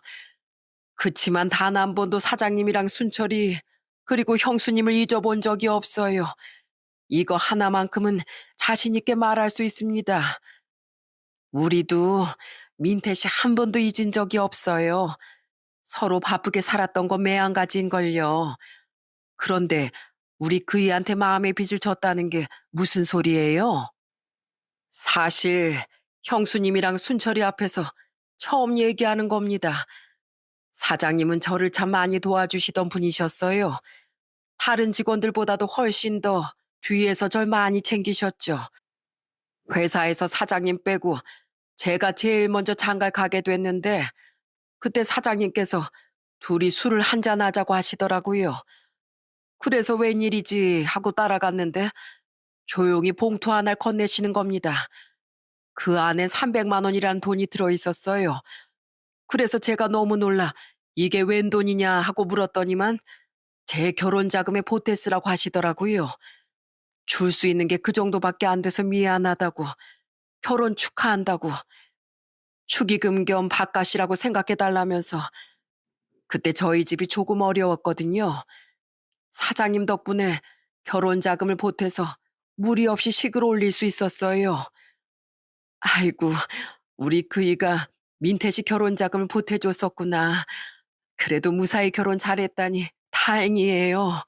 그치만 단 한 번도 사장님이랑 순철이 그리고 형수님을 잊어본 적이 없어요. 이거 하나만큼은 자신 있게 말할 수 있습니다. 우리도 민태 씨 한 번도 잊은 적이 없어요. 서로 바쁘게 살았던 거 매한가지인걸요. 그런데 우리 그이한테 마음의 빚을 졌다는 게 무슨 소리예요? 사실 형수님이랑 순철이 앞에서 처음 얘기하는 겁니다. 사장님은 저를 참 많이 도와주시던 분이셨어요. 다른 직원들보다도 훨씬 더 뒤에서 절 많이 챙기셨죠. 회사에서 사장님 빼고 제가 제일 먼저 장가를 가게 됐는데 그때 사장님께서 둘이 술을 한잔 하자고 하시더라고요. 그래서 웬일이지 하고 따라갔는데 조용히 봉투 하나를 건네시는 겁니다. 그 안에 300만 원이라는 돈이 들어있었어요. 그래서 제가 너무 놀라 이게 웬 돈이냐 하고 물었더니만 제 결혼 자금에 보태 쓰라고 하시더라고요. 줄 수 있는 게 그 정도밖에 안 돼서 미안하다고, 결혼 축하한다고, 축의금 겸 밥값이라고 생각해 달라면서 그때 저희 집이 조금 어려웠거든요. 사장님 덕분에 결혼 자금을 보태서 무리 없이 식을 올릴 수 있었어요. 아이고, 우리 그이가 민태 씨 결혼 자금을 보태줬었구나. 그래도 무사히 결혼 잘했다니 다행이에요.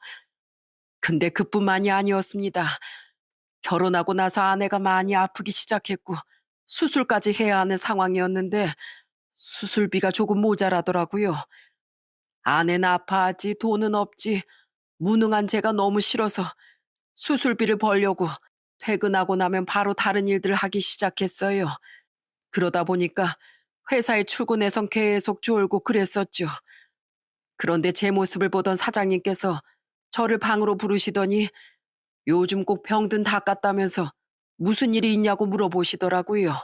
근데 그뿐만이 아니었습니다. 결혼하고 나서 아내가 많이 아프기 시작했고 수술까지 해야 하는 상황이었는데 수술비가 조금 모자라더라고요. 아내는 아파하지 돈은 없지. 무능한 제가 너무 싫어서 수술비를 벌려고 퇴근하고 나면 바로 다른 일들을 하기 시작했어요. 그러다 보니까 회사에 출근해선 계속 졸고 그랬었죠. 그런데 제 모습을 보던 사장님께서 저를 방으로 부르시더니 요즘 꼭 병든 닦았다면서 무슨 일이 있냐고 물어보시더라고요.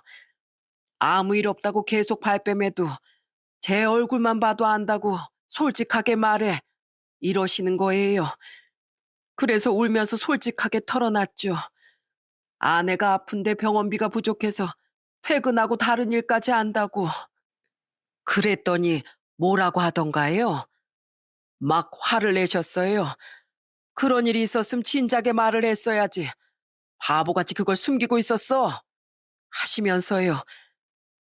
아무 일 없다고 계속 발뺌해도 제 얼굴만 봐도 안다고 솔직하게 말해 이러시는 거예요. 그래서 울면서 솔직하게 털어놨죠. 아내가 아픈데 병원비가 부족해서 퇴근하고 다른 일까지 안다고. 그랬더니 뭐라고 하던가요? 막 화를 내셨어요. 그런 일이 있었음 진작에 말을 했어야지. 바보같이 그걸 숨기고 있었어. 하시면서요.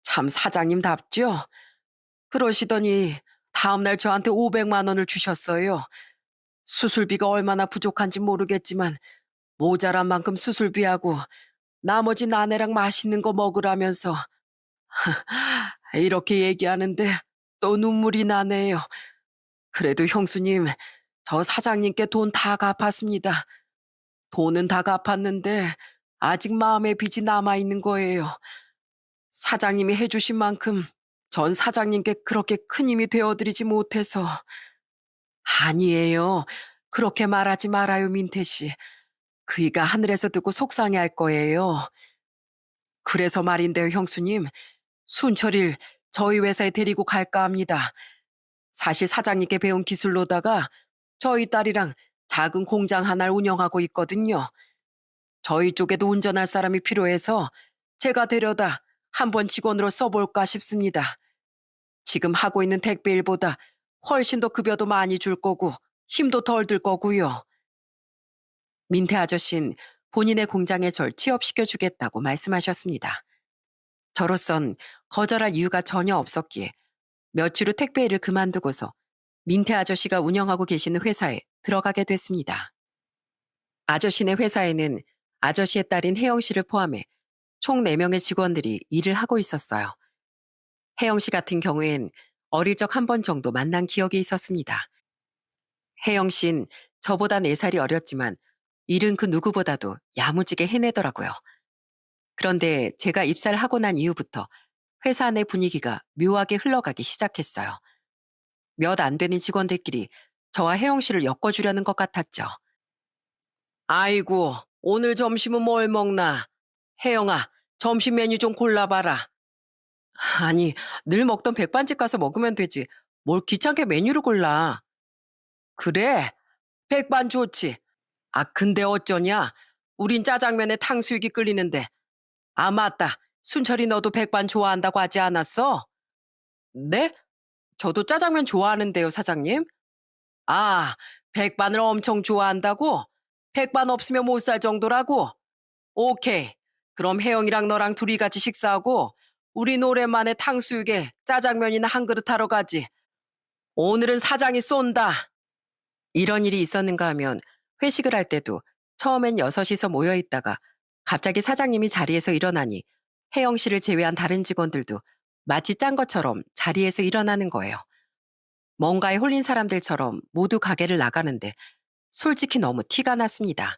참 사장님답죠? 그러시더니 다음날 저한테 500만 원을 주셨어요. 수술비가 얼마나 부족한지 모르겠지만 모자란 만큼 수술비하고 나머지 아내랑 맛있는 거 먹으라면서 이렇게 얘기하는데 또 눈물이 나네요. 그래도 형수님, 저 사장님께 돈 다 갚았습니다. 돈은 다 갚았는데 아직 마음의 빚이 남아있는 거예요. 사장님이 해주신 만큼 전 사장님께 그렇게 큰 힘이 되어드리지 못해서. 아니에요. 그렇게 말하지 말아요, 민태 씨. 그이가 하늘에서 듣고 속상해할 거예요. 그래서 말인데요, 형수님. 순철이를 저희 회사에 데리고 갈까 합니다. 사실 사장님께 배운 기술로다가 저희 딸이랑 작은 공장 하나를 운영하고 있거든요. 저희 쪽에도 운전할 사람이 필요해서 제가 데려다 한번 직원으로 써볼까 싶습니다. 지금 하고 있는 택배 일보다 훨씬 더 급여도 많이 줄 거고 힘도 덜 들 거고요. 민태 아저씨는 본인의 공장에 절 취업시켜주겠다고 말씀하셨습니다. 저로선 거절할 이유가 전혀 없었기에 며칠 후 택배 일을 그만두고서 민태 아저씨가 운영하고 계시는 회사에 들어가게 됐습니다. 아저씨네 회사에는 아저씨의 딸인 혜영 씨를 포함해 총 4명의 직원들이 일을 하고 있었어요. 혜영 씨 같은 경우엔 어릴 적 한 번 정도 만난 기억이 있었습니다. 혜영 씨는 저보다 4살이 어렸지만 일은 그 누구보다도 야무지게 해내더라고요. 그런데 제가 입사를 하고 난 이후부터 회사 내 분위기가 묘하게 흘러가기 시작했어요. 몇 안 되는 직원들끼리 저와 혜영 씨를 엮어주려는 것 같았죠. 아이고, 오늘 점심은 뭘 먹나? 혜영아, 점심 메뉴 좀 골라봐라. 아니, 늘 먹던 백반집 가서 먹으면 되지. 뭘 귀찮게 메뉴를 골라. 그래, 백반 좋지. 아, 근데 어쩌냐? 우린 짜장면에 탕수육이 끓이는데. 아, 맞다. 순철이 너도 백반 좋아한다고 하지 않았어? 네? 저도 짜장면 좋아하는데요, 사장님. 아, 백반을 엄청 좋아한다고? 백반 없으면 못 살 정도라고? 오케이. 그럼 혜영이랑 너랑 둘이 같이 식사하고 우린 오랜만에 탕수육에 짜장면이나 한 그릇 하러 가지. 오늘은 사장이 쏜다. 이런 일이 있었는가 하면 회식을 할 때도 처음엔 6이서 모여 있다가 갑자기 사장님이 자리에서 일어나니 혜영 씨를 제외한 다른 직원들도 마치 짠 것처럼 자리에서 일어나는 거예요. 뭔가에 홀린 사람들처럼 모두 가게를 나가는데 솔직히 너무 티가 났습니다.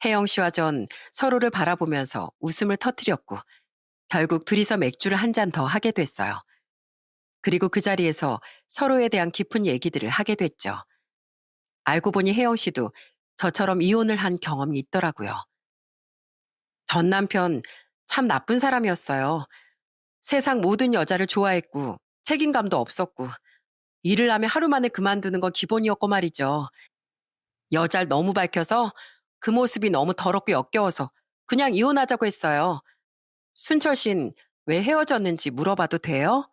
혜영 씨와 전 서로를 바라보면서 웃음을 터뜨렸고 결국 둘이서 맥주를 한 잔 더 하게 됐어요. 그리고 그 자리에서 서로에 대한 깊은 얘기들을 하게 됐죠. 알고 보니 혜영 씨도 저처럼 이혼을 한 경험이 있더라고요. 전 남편 참 나쁜 사람이었어요. 세상 모든 여자를 좋아했고 책임감도 없었고 일을 하면 하루 만에 그만두는 건 기본이었고 말이죠. 여자를 너무 밝혀서 그 모습이 너무 더럽고 역겨워서 그냥 이혼하자고 했어요. 순철 씨는 왜 헤어졌는지 물어봐도 돼요?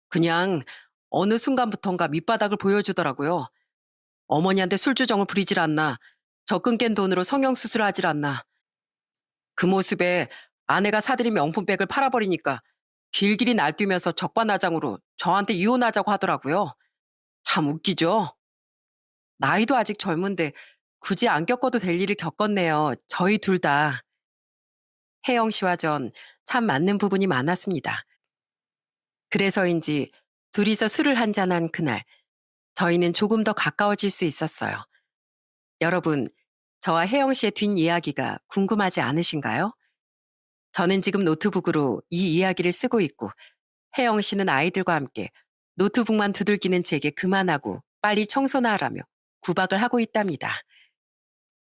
그냥 어느 순간부턴가 밑바닥을 보여주더라고요. 어머니한테 술주정을 부리질 않나. 적금 깬 돈으로 성형수술을 하질 않나. 그 모습에 아내가 사들인 명품백을 팔아버리니까 길길이 날뛰면서 적반하장으로 저한테 이혼하자고 하더라고요. 참 웃기죠? 나이도 아직 젊은데 굳이 안 겪어도 될 일을 겪었네요. 저희 둘 다. 혜영 씨와 전 참 맞는 부분이 많았습니다. 그래서인지 둘이서 술을 한잔한 그날, 저희는 조금 더 가까워질 수 있었어요. 여러분, 저와 혜영 씨의 뒷이야기가 궁금하지 않으신가요? 저는 지금 노트북으로 이 이야기를 쓰고 있고, 혜영 씨는 아이들과 함께 노트북만 두들기는 제게 그만하고 빨리 청소나 하라며 구박을 하고 있답니다.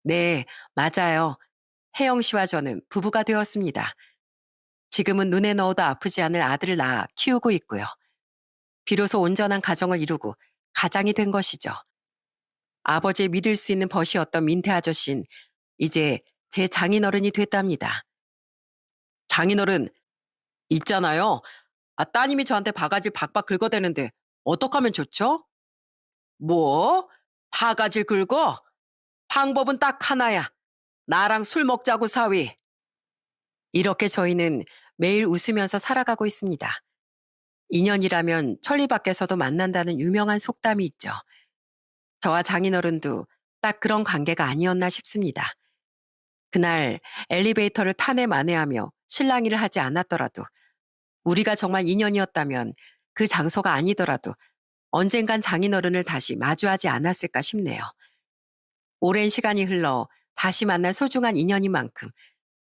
네, 맞아요. 혜영 씨와 저는 부부가 되었습니다. 지금은 눈에 넣어도 아프지 않을 아들을 낳아 키우고 있고요. 비로소 온전한 가정을 이루고 가장이 된 것이죠. 아버지의 믿을 수 있는 벗이었던 민태 아저씨는 이제 제 장인어른이 됐답니다. 장인어른, 있잖아요. 따님이 저한테 바가지를 박박 긁어대는데 어떡하면 좋죠? 뭐? 바가지 긁어? 방법은 딱 하나야. 나랑 술 먹자고 사위. 이렇게 저희는 매일 웃으면서 살아가고 있습니다. 인연이라면 천리 밖에서도 만난다는 유명한 속담이 있죠. 저와 장인어른도 딱 그런 관계가 아니었나 싶습니다. 그날 엘리베이터를 타내 만회하며 실랑이를 하지 않았더라도 우리가 정말 인연이었다면 그 장소가 아니더라도 언젠간 장인어른을 다시 마주하지 않았을까 싶네요. 오랜 시간이 흘러 다시 만날 소중한 인연인 만큼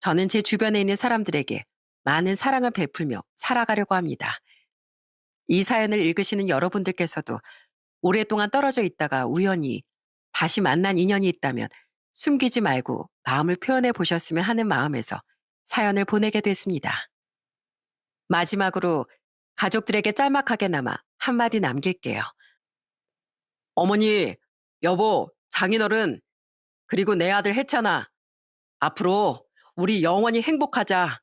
저는 제 주변에 있는 사람들에게 많은 사랑을 베풀며 살아가려고 합니다. 이 사연을 읽으시는 여러분들께서도 오랫동안 떨어져 있다가 우연히 다시 만난 인연이 있다면 숨기지 말고 마음을 표현해 보셨으면 하는 마음에서 사연을 보내게 됐습니다. 마지막으로 가족들에게 짤막하게나마 한마디 남길게요. 어머니, 여보, 장인어른, 그리고 내 아들 혜찬아. 앞으로 우리 영원히 행복하자.